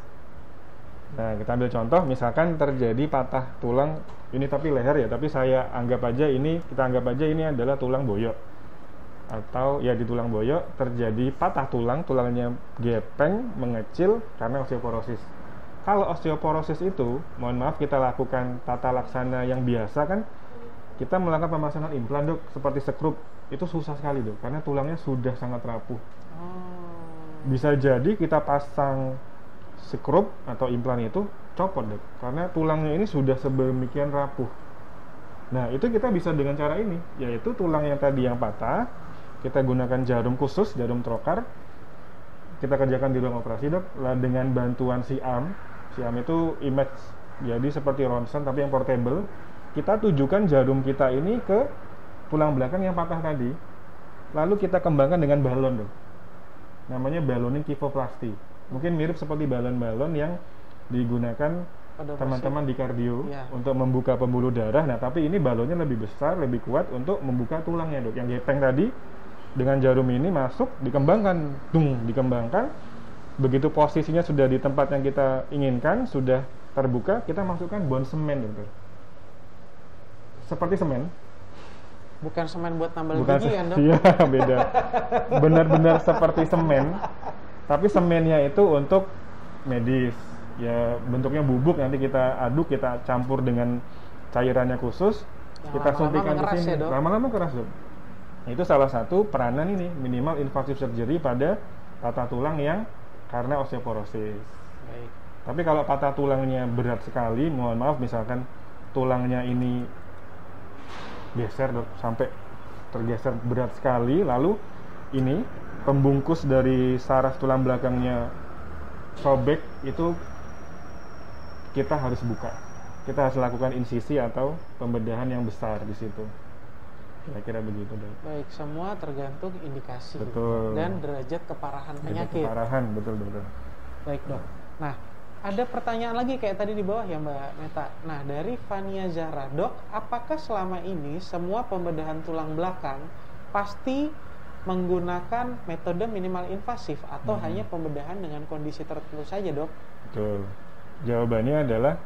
Nah, kita ambil contoh, misalkan terjadi patah tulang ini tapi leher ya, tapi kita anggap aja ini adalah tulang boyok. Atau ya di tulang boyok terjadi patah tulang, tulangnya gepeng, mengecil karena osteoporosis. Kalau osteoporosis itu, mohon maaf, kita lakukan tata laksana yang biasa kan, kita melakukan pemasangan implan, Dok, seperti skrup. Itu susah sekali, Dok, karena tulangnya sudah sangat rapuh. Bisa jadi kita pasang skrup atau implan itu copot, Dok, karena tulangnya ini sudah sedemikian rapuh. Nah, itu kita bisa dengan cara ini, yaitu tulang yang tadi yang patah, kita gunakan jarum khusus, jarum trokar, kita kerjakan di ruang operasi, Dok, dengan bantuan siam itu image, jadi seperti ronsen tapi yang portable. Kita tujukan jarum kita ini ke tulang belakang yang patah tadi, lalu kita kembangkan dengan balon, Dok, namanya ballooning kyphoplasty. Mungkin mirip seperti balon-balon yang digunakan teman-teman di kardio untuk membuka pembuluh darah. Nah, tapi ini balonnya lebih besar, lebih kuat untuk membuka tulangnya, Dok. Yang gepeng tadi dengan jarum ini masuk, dikembangkan. Begitu posisinya sudah di tempat yang kita inginkan, sudah terbuka, kita masukkan bon semen, Dokter. Seperti semen. Bukan semen buat nambal bijian, Dok. Iya, beda. Benar-benar seperti semen. Tapi semennya itu untuk medis, ya bentuknya bubuk, nanti kita aduk, kita campur dengan cairannya khusus, yang kita suntikan di sini. Lama-lama keras, Dok. Itu salah satu peranan ini, minimal invasive surgery pada patah tulang yang karena osteoporosis. Baik. Tapi kalau patah tulangnya berat sekali, mohon maaf, misalkan tulangnya ini geser, Dok, sampai tergeser berat sekali, lalu ini pembungkus dari saraf tulang belakangnya sobek, itu kita harus buka. Kita harus lakukan insisi atau pembedahan yang besar di situ. Kira-kira begitu, Dok. Baik, semua tergantung indikasi. Betul. Dan derajat keparahan penyakit. Keparahan, betul, Dok. Baik, Dok. Nah, ada pertanyaan lagi kayak tadi di bawah ya, Mbak Meta. Nah, dari Fania Zahra, Dok, apakah selama ini semua pembedahan tulang belakang pasti menggunakan metode minimal invasif atau hanya pembedahan dengan kondisi tertentu saja, Dok? Betul. Jawabannya adalah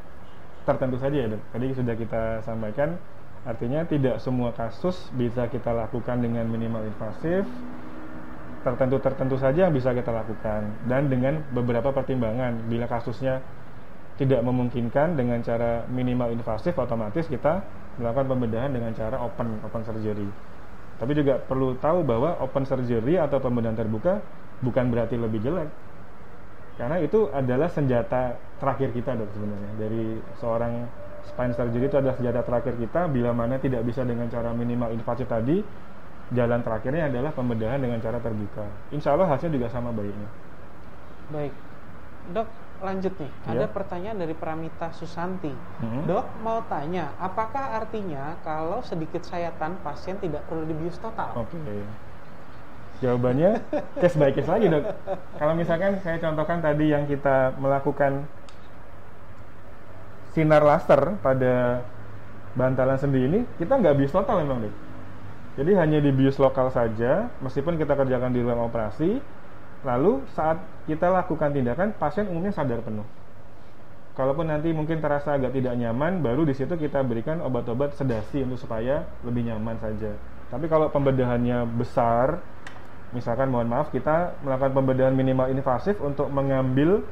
tertentu saja ya, Dok. Tadi sudah kita sampaikan, artinya tidak semua kasus bisa kita lakukan dengan minimal invasif. Tertentu saja yang bisa kita lakukan, dan dengan beberapa pertimbangan. Bila kasusnya tidak memungkinkan dengan cara minimal invasif, otomatis kita melakukan pembedahan dengan cara open surgery. Tapi juga perlu tahu bahwa open surgery atau pembedahan terbuka bukan berarti lebih jelek, karena itu adalah senjata terakhir kita, Dok, sebenarnya. Dari seorang spine surgery itu adalah senjata terakhir kita. Bila mana tidak bisa dengan cara minimal invasif tadi, jalan terakhirnya adalah pembedahan dengan cara terbuka. Insya Allah hasilnya juga sama baiknya. Baik, Dok, lanjut nih. Ada pertanyaan dari Pramita Susanti. Dok, mau tanya, apakah artinya kalau sedikit sayatan pasien tidak perlu dibius total? Oke. Jawabannya case by case lagi, Dok. Kalau misalkan saya contohkan tadi yang kita melakukan sinar laser pada bantalan sendi ini, kita nggak bius total memang, Dok. Jadi hanya dibius lokal saja, meskipun kita kerjakan di ruang operasi. Lalu saat kita lakukan tindakan, pasien umumnya sadar penuh. Kalaupun nanti mungkin terasa agak tidak nyaman, baru di situ kita berikan obat-obat sedasi untuk supaya lebih nyaman saja. Tapi kalau pembedahannya besar, misalkan mohon maaf, kita melakukan pembedahan minimal invasif untuk mengambil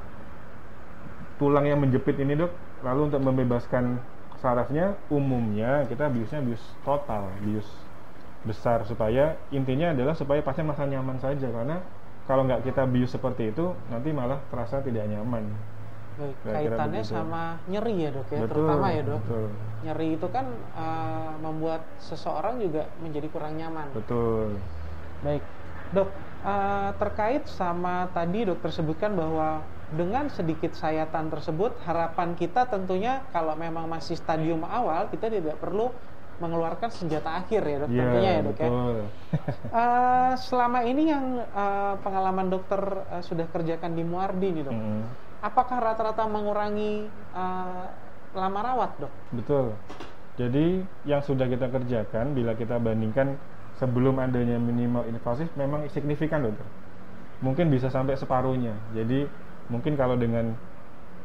tulang yang menjepit ini, Dok, lalu untuk membebaskan sarafnya, umumnya kita biusnya bius total, bius besar, supaya intinya adalah supaya pasien merasa nyaman saja, karena kalau nggak kita bius seperti itu, nanti malah terasa tidak nyaman. Baik, kaitannya sama nyeri ya, Dok, ya? Betul, terutama ya, Dok. Betul. Nyeri itu kan membuat seseorang juga menjadi kurang nyaman. Betul. Baik, Dok, terkait sama tadi Dokter sebutkan bahwa dengan sedikit sayatan tersebut, harapan kita tentunya kalau memang masih stadium awal, kita tidak perlu mengeluarkan senjata akhir ya, Dok, tentunya ya, Dok, betul. Ya. Selama ini yang pengalaman dokter sudah kerjakan di Muardi nih, Dok, apakah rata-rata mengurangi lama rawat, Dok? Betul. Jadi yang sudah kita kerjakan, bila kita bandingkan sebelum adanya minimal invasif, memang signifikan, Dokter. Mungkin bisa sampai separuhnya. Jadi mungkin kalau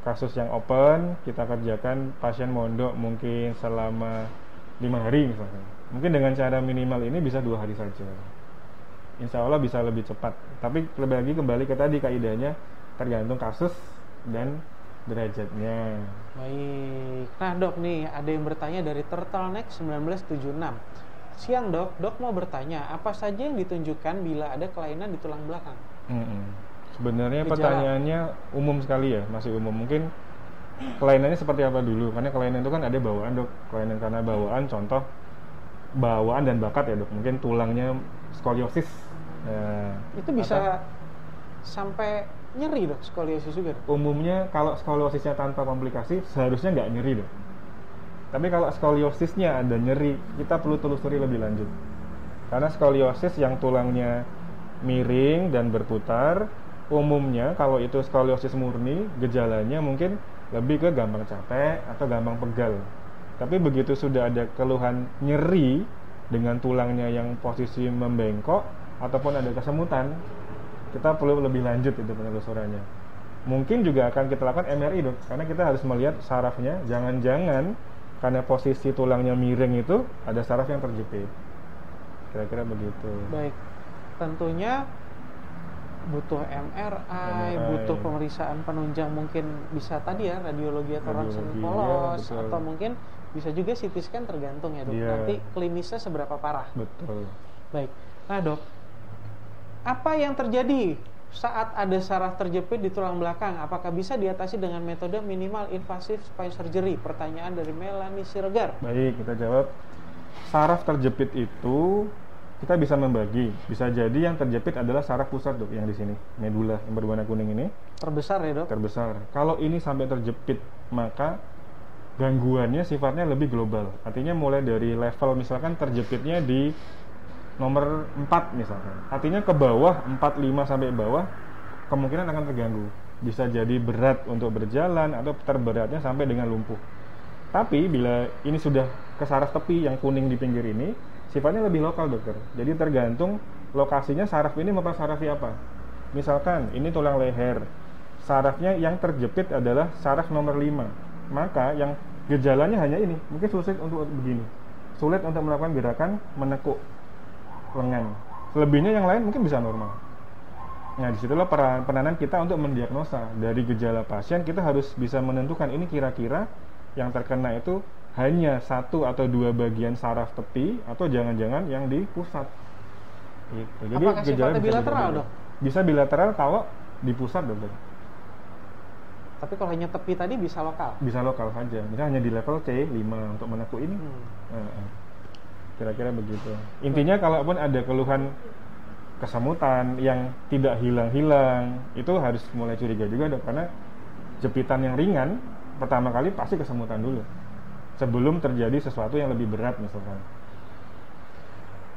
kasus yang open, kita kerjakan pasien mondok mungkin selama 5 hari misalkan. Mungkin dengan cara minimal ini bisa 2 hari saja. Insya Allah bisa lebih cepat. Tapi lebih lagi kembali ke tadi kaidahnya, tergantung kasus dan derajatnya. Baik. Nah dok nih, ada yang bertanya dari Turtleneck 1976. Siang dok mau bertanya, apa saja yang ditunjukkan bila ada kelainan di tulang belakang? Sebenarnya Gejala. pertanyaannya umum sekali ya, masih umum. Mungkin kelainannya seperti apa dulu? Karena kelainan itu kan ada bawaan dok. Kelainan karena bawaan, contoh bawaan dan bakat ya dok. Mungkin tulangnya skoliosis. Itu bisa sampai nyeri dok, skoliosis juga dok? Umumnya kalau skoliosisnya tanpa komplikasi seharusnya nggak nyeri dok. Tapi kalau skoliosisnya ada nyeri, kita perlu telusuri lebih lanjut. Karena skoliosis yang tulangnya miring dan berputar, umumnya kalau itu skoliosis murni, gejalanya mungkin lebih ke gampang capek atau gampang pegal. Tapi begitu sudah ada keluhan nyeri dengan tulangnya yang posisi membengkok ataupun ada kesemutan, kita perlu lebih lanjut itu penelusurannya. Mungkin juga akan kita lakukan MRI dok, karena kita harus melihat sarafnya. Jangan-jangan karena posisi tulangnya miring itu ada saraf yang terjepit. Kira-kira begitu. Baik, tentunya butuh MRI, butuh pemeriksaan penunjang, mungkin bisa tadi ya radiologi atau ronsen polos, atau mungkin bisa juga CT scan, tergantung ya dok. Nanti klinisnya seberapa parah. Betul. Baik. Nah dok, apa yang terjadi saat ada saraf terjepit di tulang belakang? Apakah bisa diatasi dengan metode minimal invasive spine surgery? Pertanyaan dari Melanie Siregar. Baik, kita jawab. Saraf terjepit itu kita bisa membagi. Bisa jadi yang terjepit adalah saraf pusat dok, yang di sini, medula yang berwarna kuning ini. Terbesar ya dok? Terbesar. Kalau ini sampai terjepit, maka gangguannya sifatnya lebih global. Artinya mulai dari level misalkan terjepitnya di nomor 4 misalkan. Artinya ke bawah, 4, 5 sampai bawah, kemungkinan akan terganggu. Bisa jadi berat untuk berjalan atau terberatnya sampai dengan lumpuh. Tapi bila ini sudah ke saraf tepi yang kuning di pinggir ini, sifatnya lebih lokal dokter. Jadi tergantung lokasinya saraf ini mempersarafi apa. Misalkan ini tulang leher, sarafnya yang terjepit adalah saraf nomor 5. Maka yang gejalanya hanya ini, mungkin sulit untuk begini. Sulit untuk melakukan gerakan menekuk lengan. Selebihnya yang lain mungkin bisa normal. Nah, disitulah peranan kita untuk mendiagnosa. Dari gejala pasien kita harus bisa menentukan ini kira-kira yang terkena itu hanya 1 atau 2 bagian saraf tepi atau jangan-jangan yang di pusat. Gitu. Jadi apakah sifatnya bilateral dok? Bisa bilateral kalau di pusat dokter. Tapi kalau hanya tepi tadi bisa lokal? Bisa lokal saja. Misalnya hanya di level C5 untuk menekuk ini. Kira-kira begitu. Intinya kalaupun ada keluhan kesemutan yang tidak hilang-hilang, itu harus mulai curiga juga dok, karena jepitan yang ringan pertama kali pasti kesemutan dulu sebelum terjadi sesuatu yang lebih berat misalkan.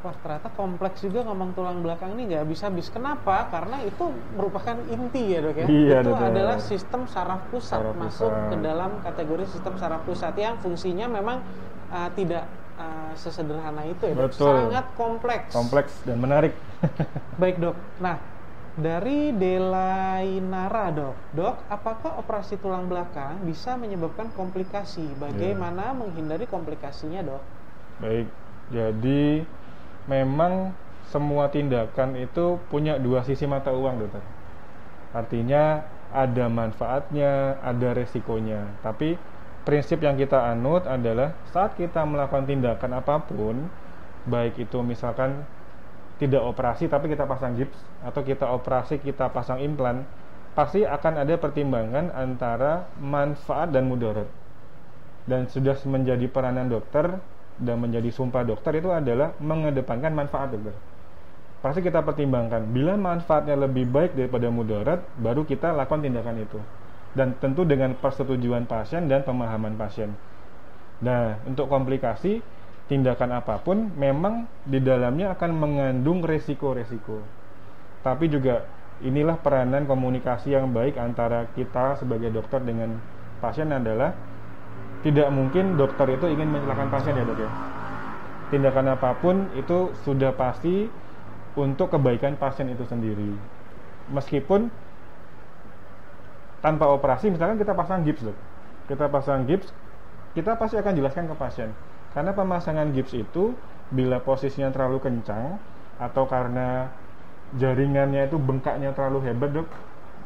Wah, ternyata kompleks juga ngomong tulang belakang ini, nggak habis-habis. Kenapa? Karena itu merupakan inti ya dok ya. Iya, itu betul. adalah sistem saraf pusat, masuk ke dalam kategori sistem saraf pusat yang fungsinya memang tidak sesederhana itu ya dok. Betul. Sangat kompleks Dan menarik. Baik dok. Nah, dari Delainara dok, apakah operasi tulang belakang bisa menyebabkan komplikasi? Bagaimana menghindari komplikasinya dok? Baik, jadi memang semua tindakan itu punya 2 sisi mata uang dokter. Artinya ada manfaatnya, ada resikonya. Tapi prinsip yang kita anut adalah saat kita melakukan tindakan apapun, baik itu misalkan tidak operasi tapi kita pasang gips, atau kita operasi kita pasang implan, pasti akan ada pertimbangan antara manfaat dan mudarat. Dan sudah menjadi peranan dokter dan menjadi sumpah dokter itu adalah mengedepankan manfaat dokter. Pasti kita pertimbangkan, bila manfaatnya lebih baik daripada mudarat, baru kita lakukan tindakan itu. Dan tentu dengan persetujuan pasien dan pemahaman pasien. Nah, untuk komplikasi, tindakan apapun memang di dalamnya akan mengandung resiko-resiko. Tapi juga inilah peranan komunikasi yang baik antara kita sebagai dokter dengan pasien adalah tidak mungkin dokter itu ingin mencelakakan pasien ya dok ya. Tindakan apapun itu sudah pasti untuk kebaikan pasien itu sendiri. Meskipun tanpa operasi, misalkan kita pasang gips dok, kita pasti akan jelaskan ke pasien, karena pemasangan gips itu bila posisinya terlalu kencang atau karena jaringannya itu bengkaknya terlalu hebat dok,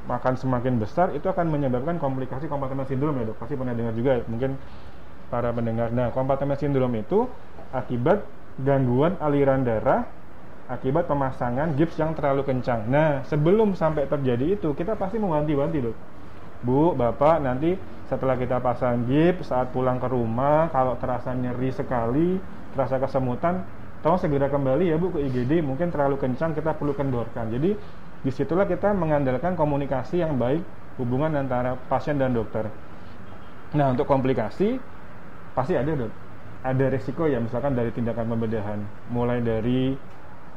makan semakin besar, itu akan menyebabkan komplikasi compartment syndrome ya dok. Pasti pernah dengar juga mungkin para pendengar. Nah, compartment syndrome itu akibat gangguan aliran darah akibat pemasangan gips yang terlalu kencang. Nah, sebelum sampai terjadi itu, kita pasti mewanti-wanti dok. Bu, bapak, nanti setelah kita pasang gips, saat pulang ke rumah, kalau terasa nyeri sekali, terasa kesemutan, tolong segera kembali ya bu ke IGD, mungkin terlalu kencang, kita perlu kendorkan. Jadi disitulah kita mengandalkan komunikasi yang baik, hubungan antara pasien dan dokter. Nah, untuk komplikasi pasti ada dok, ada resiko ya, misalkan dari tindakan pembedahan, mulai dari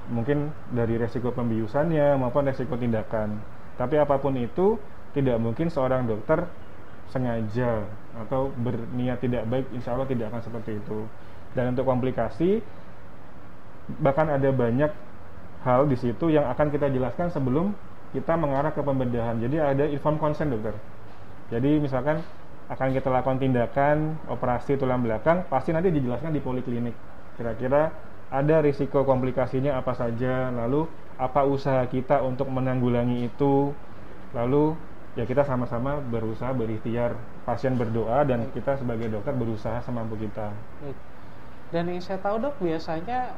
mungkin dari resiko pembiusannya maupun resiko tindakan. Tapi apapun itu, tidak mungkin seorang dokter sengaja atau berniat tidak baik, insya Allah tidak akan seperti itu. Dan untuk komplikasi, bahkan ada banyak hal di situ yang akan kita jelaskan sebelum kita mengarah ke pembedahan. Jadi ada informed consent dokter. Jadi misalkan akan kita lakukan tindakan operasi tulang belakang, pasti nanti dijelaskan di poliklinik. Kira-kira ada risiko komplikasinya apa saja, lalu apa usaha kita untuk menanggulangi itu, lalu ya kita sama-sama berusaha berikhtiar, pasien berdoa dan kita sebagai dokter berusaha semampu kita. Dan yang saya tahu dok, biasanya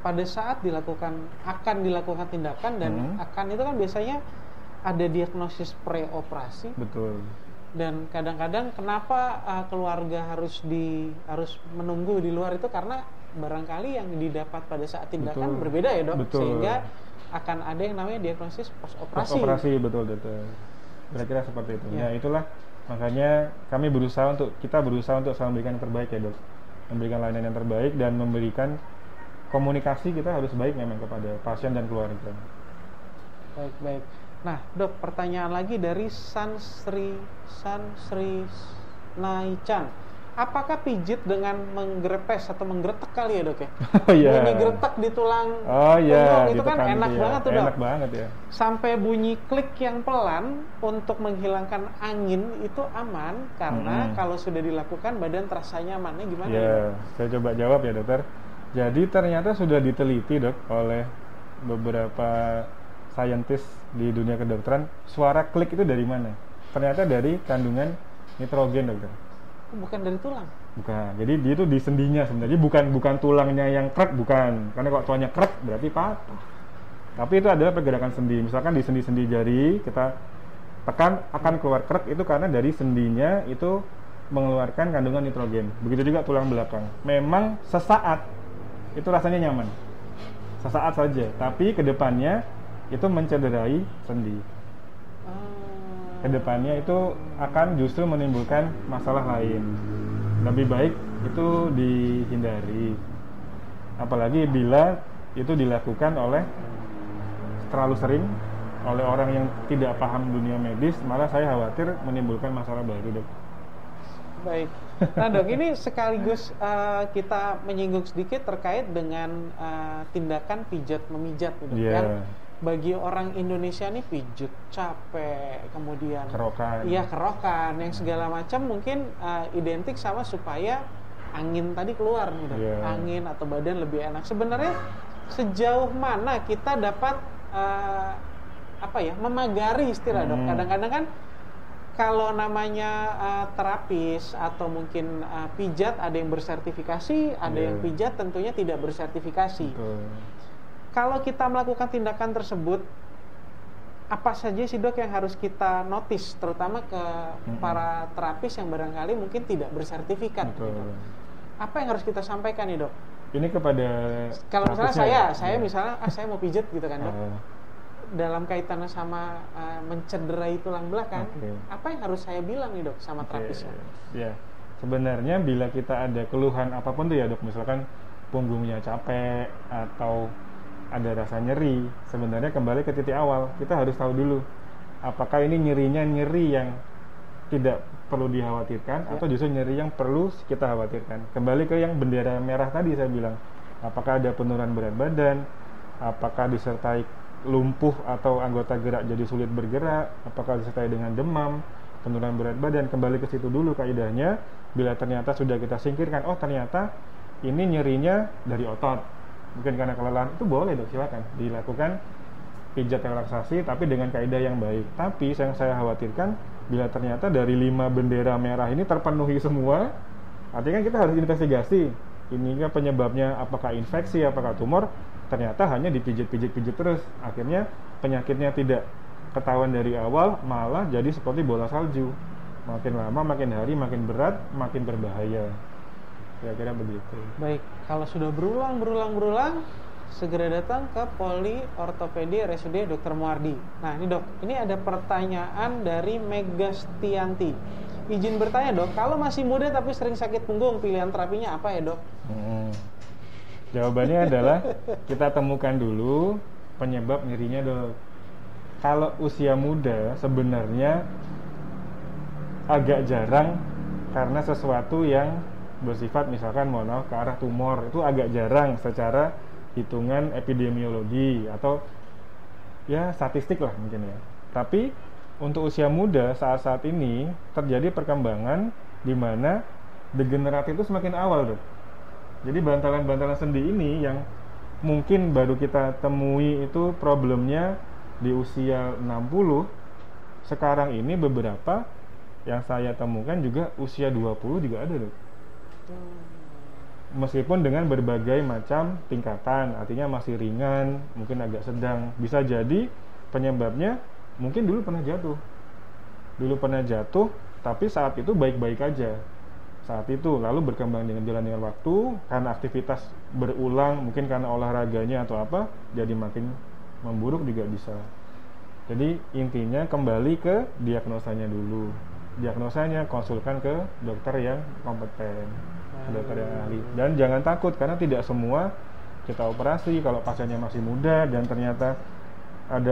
pada saat akan dilakukan tindakan dan akan itu kan biasanya ada diagnosis pre-operasi. Betul. Dan kadang-kadang kenapa keluarga harus menunggu di luar itu karena barangkali yang didapat pada saat tindakan berbeda ya dok. Betul. Sehingga akan ada yang namanya diagnosis post-operasi. Post-operasi, betul. Kira-kira seperti itu. Ya, itulah makanya kami berusaha untuk selalu memberikan yang terbaik ya dok, memberikan layanan yang terbaik dan memberikan komunikasi kita harus baik memang kepada pasien dan keluarga. Baik. Nah dok, pertanyaan lagi dari Sansri Naichan. Apakah pijit dengan menggerepes atau menggeretek kali ya dok ya? Bunyi geretek di tulang punggung itu kan enak banget tuh dok. Enak banget ya. Sampai bunyi klik yang pelan untuk menghilangkan angin itu aman karena kalau sudah dilakukan badan terasa nyamannya gimana ya? Saya coba jawab ya dokter. Jadi ternyata sudah diteliti dok oleh beberapa saintis di dunia kedokteran, suara klik itu dari mana? Ternyata dari kandungan nitrogen dokter. Bukan dari tulang? Bukan, jadi dia itu di sendinya sebenarnya, bukan tulangnya yang krek, bukan. Karena kalau tulangnya krek berarti patah. Tapi itu adalah pergerakan sendi. Misalkan di sendi-sendi jari kita tekan akan keluar krek, itu karena dari sendinya itu mengeluarkan kandungan nitrogen. Begitu juga tulang belakang. Memang sesaat itu rasanya nyaman, sesaat saja. Tapi kedepannya itu mencederai sendi. Kedepannya itu akan justru menimbulkan masalah lain. Lebih baik itu dihindari, apalagi bila itu dilakukan oleh terlalu sering oleh orang yang tidak paham dunia medis, malah saya khawatir menimbulkan masalah baru dok. Baik, nah dok, ini sekaligus kita menyinggung sedikit terkait dengan tindakan pijat memijat dok. Bagi orang Indonesia nih pijat capek, kemudian kerokan, yang segala macam mungkin identik sama supaya angin tadi keluar nih dok. Angin atau badan lebih enak. Sebenarnya sejauh mana kita dapat memagari istilah dok. Kadang-kadang kan kalau namanya terapis atau mungkin pijat, ada yang bersertifikasi, ada yang pijat tentunya tidak bersertifikasi. Kalau kita melakukan tindakan tersebut, apa saja sih dok yang harus kita notice, terutama ke para terapis yang barangkali mungkin tidak bersertifikat? Gitu. Apa yang harus kita sampaikan nih dok? Ini kepada kalau misalnya saya mau pijat gitu kan dok, dalam kaitannya sama mencederai tulang belakang, apa yang harus saya bilang nih dok sama terapisnya? Sebenarnya bila kita ada keluhan apapun tuh ya dok, misalkan punggungnya capek atau ada rasa nyeri, sebenarnya kembali ke titik awal, kita harus tahu dulu apakah ini nyerinya nyeri yang tidak perlu dikhawatirkan atau justru nyeri yang perlu kita khawatirkan. Kembali ke yang bendera merah tadi saya bilang, apakah ada penurunan berat badan, apakah disertai lumpuh atau anggota gerak jadi sulit bergerak, apakah disertai dengan demam, penurunan berat badan, kembali ke situ dulu kaidahnya. Bila ternyata sudah kita singkirkan, oh ternyata ini nyerinya dari otot, mungkin karena kelelahan, itu boleh dok, silakan dilakukan pijat relaksasi tapi dengan kaidah yang baik. Tapi yang saya khawatirkan bila ternyata dari 5 bendera merah ini terpenuhi semua, artinya kita harus investigasi ini kan penyebabnya, apakah infeksi, apakah tumor. Ternyata hanya dipijit-pijit terus, akhirnya penyakitnya tidak ketahuan dari awal, malah jadi seperti bola salju, makin lama makin hari makin berat, makin berbahaya. Kira-kira begitu. Baik, kalau sudah berulang segera datang ke Poli Ortopedi RSUD Dr. Muardi. Nah ini dok, ini ada pertanyaan dari Megastianti. Izin bertanya dok, kalau masih muda tapi sering sakit punggung, pilihan terapinya apa ya dok? Jawabannya adalah kita temukan dulu penyebab nyerinya dok. Kalau usia muda sebenarnya agak jarang karena sesuatu yang bersifat misalkan ke arah tumor, itu agak jarang secara hitungan epidemiologi atau ya statistik lah mungkin ya. Tapi untuk usia muda saat-saat ini terjadi perkembangan di mana degeneratif itu semakin awal dok. Jadi bantalan-bantalan sendi ini yang mungkin baru kita temui itu problemnya di usia 60, sekarang ini beberapa yang saya temukan juga usia 20 juga ada dok. Meskipun dengan berbagai macam tingkatan, artinya masih ringan, mungkin agak sedang. Bisa jadi penyebabnya mungkin dulu pernah jatuh, tapi saat itu baik-baik aja saat itu, lalu berkembang dengan waktu karena aktivitas berulang, mungkin karena olahraganya atau apa, jadi makin memburuk juga bisa. Jadi intinya kembali ke diagnosanya dulu. Diagnosanya konsulkan ke dokter yang kompeten, dokter yang ahli. Dan jangan takut karena tidak semua kita operasi kalau pasiennya masih muda, dan ternyata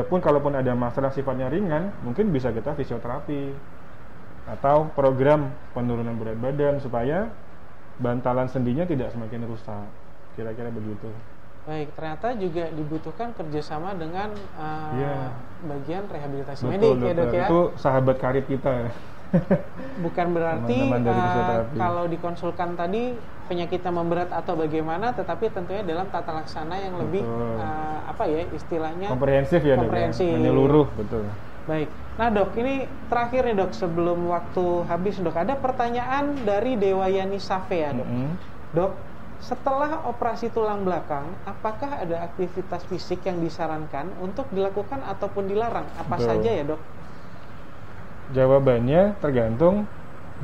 kalaupun ada masalah sifatnya ringan, mungkin bisa kita fisioterapi atau program penurunan berat badan supaya bantalan sendinya tidak semakin rusak. Kira-kira begitu. Baik, ternyata juga dibutuhkan kerjasama dengan bagian rehabilitasi betul, medik ya dok ya. Itu sahabat karib kita. Bukan berarti kalau dikonsulkan tadi penyakitnya memberat atau bagaimana, tetapi tentunya dalam tata laksana yang lebih istilahnya komprehensif ya, komprehensif. Dok, ya? Menyeluruh, betul. Baik, nah dok, ini terakhir nih dok, sebelum waktu habis dok, ada pertanyaan dari Dewayani Safe ya dok. Dok, setelah operasi tulang belakang, apakah ada aktivitas fisik yang disarankan untuk dilakukan ataupun dilarang? Apa saja ya dok? Jawabannya tergantung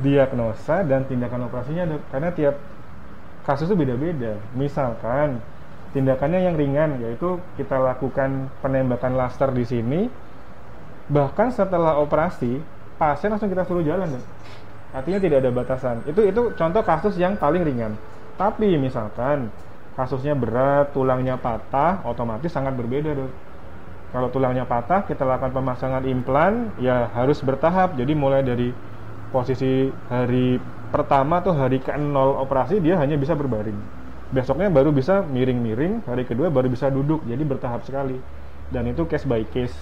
diagnosa dan tindakan operasinya dok, karena tiap kasus itu beda-beda. Misalkan tindakannya yang ringan, yaitu kita lakukan penembakan laser di sini, bahkan setelah operasi pasien langsung kita suruh jalan dok. Artinya tidak ada batasan. Itu contoh kasus yang paling ringan. Tapi misalkan kasusnya berat, tulangnya patah, otomatis sangat berbeda dok. Kalau tulangnya patah, kita lakukan pemasangan implan, ya harus bertahap. Jadi mulai dari posisi hari pertama atau hari ke-0 operasi, dia hanya bisa berbaring. Besoknya baru bisa miring-miring, hari kedua baru bisa duduk. Jadi bertahap sekali. Dan itu case by case.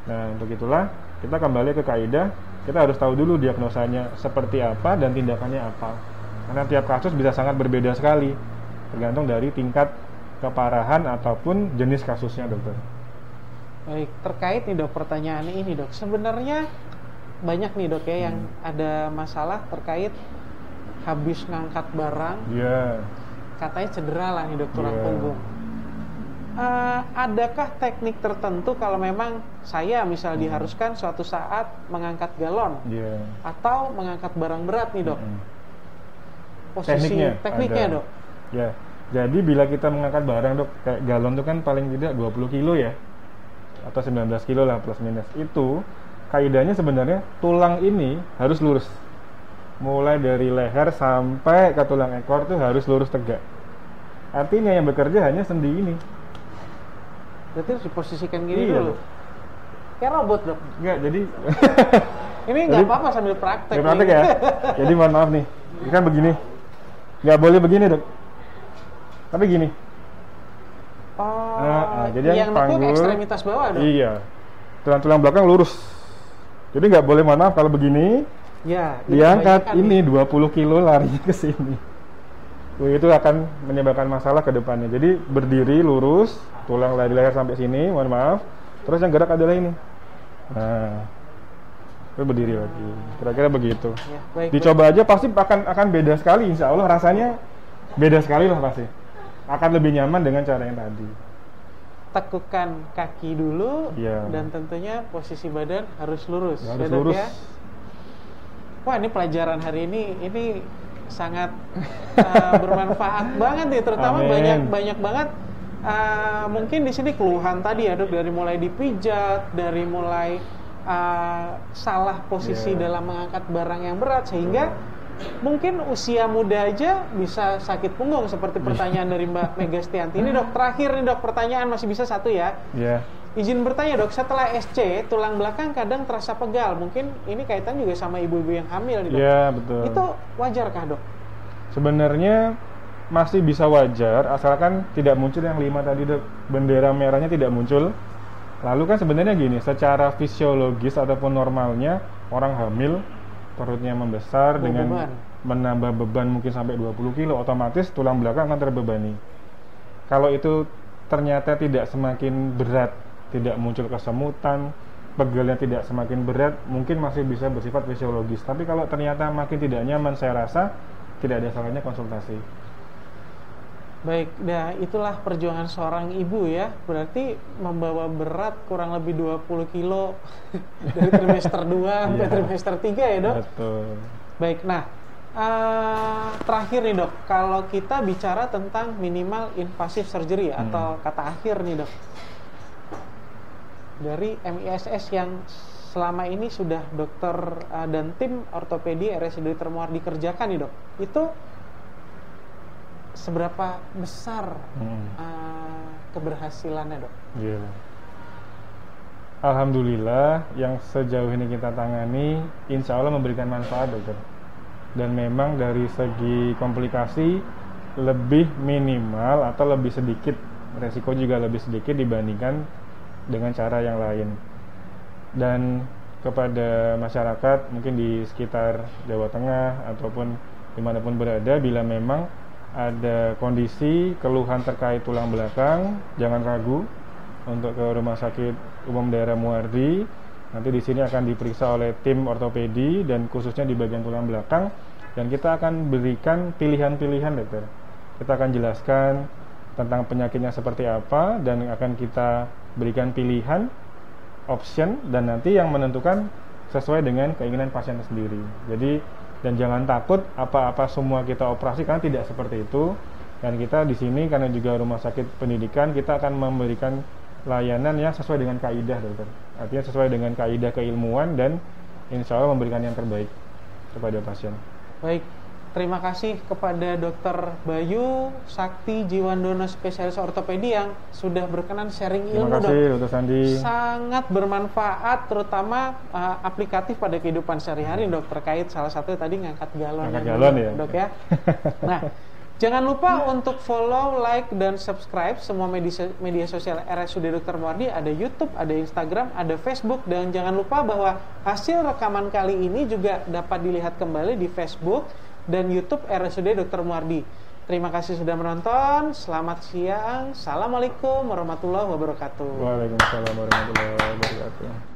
Nah, untuk itulah kita kembali ke kaidah, kita harus tahu dulu diagnosanya seperti apa dan tindakannya apa. Karena tiap kasus bisa sangat berbeda sekali, tergantung dari tingkat keparahan ataupun jenis kasusnya dokter. Baik, terkait nih dok pertanyaan ini dok, sebenarnya banyak nih dok ya yang ada masalah terkait habis ngangkat barang, katanya cedera lah nih dok tulang punggung. Adakah teknik tertentu kalau memang saya misal diharuskan suatu saat mengangkat galon atau mengangkat barang berat nih dok? Posisi tekniknya dok? Ya, jadi bila kita mengangkat barang dok, kayak galon itu kan paling tidak 20 kilo ya, atau 19 kilo lah plus minus. Itu kaidahnya sebenarnya tulang ini harus lurus, mulai dari leher sampai ke tulang ekor tuh harus lurus tegak. Artinya yang bekerja hanya sendi ini. Berarti harus diposisikan gini dulu. Kayak robot dok. Enggak, jadi ini nggak apa-apa sambil praktek. Praktek ya. Jadi mohon maaf nih, ini kan begini, nggak boleh begini dok, tapi gini. jadi yang nekuk panggul, ekstremitas bawah dong? Iya. Tulang belakang lurus. Jadi nggak boleh, maaf kalau begini, ya, diangkat ini 20 kilo larinya ke sini. Itu akan menyebabkan masalah ke depannya. Jadi berdiri lurus, tulang dari leher sampai sini, mohon maaf. Terus yang gerak adalah ini. Nah, terus berdiri lagi. Kira-kira begitu. Ya, baik, dicoba aja, pasti akan beda sekali. Insya Allah rasanya beda sekali lah pasti. Akan lebih nyaman dengan cara yang tadi. Tekukan kaki dulu, Iya. dan tentunya posisi badan harus lurus. Harus Ya, Dok, lurus. ya? Wah, ini pelajaran hari ini sangat bermanfaat banget nih, terutama Amin. banyak banget. Mungkin di sini keluhan tadi ya, Dok, dari mulai dipijat, dari mulai salah posisi dalam mengangkat barang yang berat, sehingga mungkin usia muda aja bisa sakit punggung seperti pertanyaan dari Mbak Mega Stianti. Ini Dok, terakhir nih Dok, pertanyaan masih bisa satu ya. Iya. Izin bertanya Dok, setelah SC tulang belakang kadang terasa pegal. Mungkin ini kaitan juga sama ibu-ibu yang hamil nih Dok. Iya, betul. Itu wajarkah Dok? Sebenarnya masih bisa wajar, asalkan tidak muncul yang 5 tadi, Dok. Bendera merahnya tidak muncul. Lalu kan sebenarnya gini, secara fisiologis ataupun normalnya orang hamil perutnya membesar dengan menambah beban mungkin sampai 20 kilo, otomatis tulang belakang akan terbebani. Kalau itu ternyata tidak semakin berat, tidak muncul kesemutan, pegalnya tidak semakin berat, mungkin masih bisa bersifat fisiologis. Tapi kalau ternyata makin tidak nyaman, saya rasa tidak ada salahnya konsultasi. Baik, nah itulah perjuangan seorang ibu ya. Berarti membawa berat kurang lebih 20 kilo dari trimester 2 sampai trimester 3 ya Dok? Betul. Baik, nah terakhir nih Dok, kalau kita bicara tentang minimal invasive surgery atau kata akhir nih Dok, dari MISS yang selama ini sudah dokter dan tim ortopedi RSUD Dr. Muardi dikerjakan nih Dok, itu seberapa besar keberhasilannya Dok? Iya. Alhamdulillah yang sejauh ini kita tangani insya Allah memberikan manfaat dokter. Dan memang dari segi komplikasi lebih minimal atau lebih sedikit, resiko juga lebih sedikit dibandingkan dengan cara yang lain. Dan kepada masyarakat mungkin di sekitar Jawa Tengah ataupun dimanapun berada, bila memang ada kondisi keluhan terkait tulang belakang, jangan ragu untuk ke Rumah Sakit Umum Daerah Muardi. Nanti di sini akan diperiksa oleh tim ortopedi dan khususnya di bagian tulang belakang, dan kita akan berikan pilihan-pilihan dokter. Kita akan jelaskan tentang penyakitnya seperti apa dan akan kita berikan pilihan, option, dan nanti yang menentukan sesuai dengan keinginan pasien sendiri. Jadi, dan jangan takut apa-apa semua kita operasi, karena tidak seperti itu. Dan kita di sini karena juga rumah sakit pendidikan, kita akan memberikan layanan yang sesuai dengan kaidah dokter. Artinya sesuai dengan kaidah keilmuan dan insya Allah memberikan yang terbaik kepada pasien. Baik, terima kasih kepada Dr. Bayu Sakti Jiwandono, spesialis ortopedi yang sudah berkenan sharing ilmu. Terima kasih Dr. Sandi. Sangat bermanfaat, terutama aplikatif pada kehidupan sehari-hari Dok, terkait salah satu tadi ngangkat galon. Ngangkat galon ya Dok ya. Nah, jangan lupa untuk follow, like, dan subscribe semua media sosial RSUD Dr. Muardi. Ada YouTube, ada Instagram, ada Facebook. Dan jangan lupa bahwa hasil rekaman kali ini juga dapat dilihat kembali di Facebook dan YouTube RSUD Dr. Muardi. Terima kasih sudah menonton. Selamat siang. Assalamualaikum warahmatullahi wabarakatuh. Waalaikumsalam warahmatullahi wabarakatuh.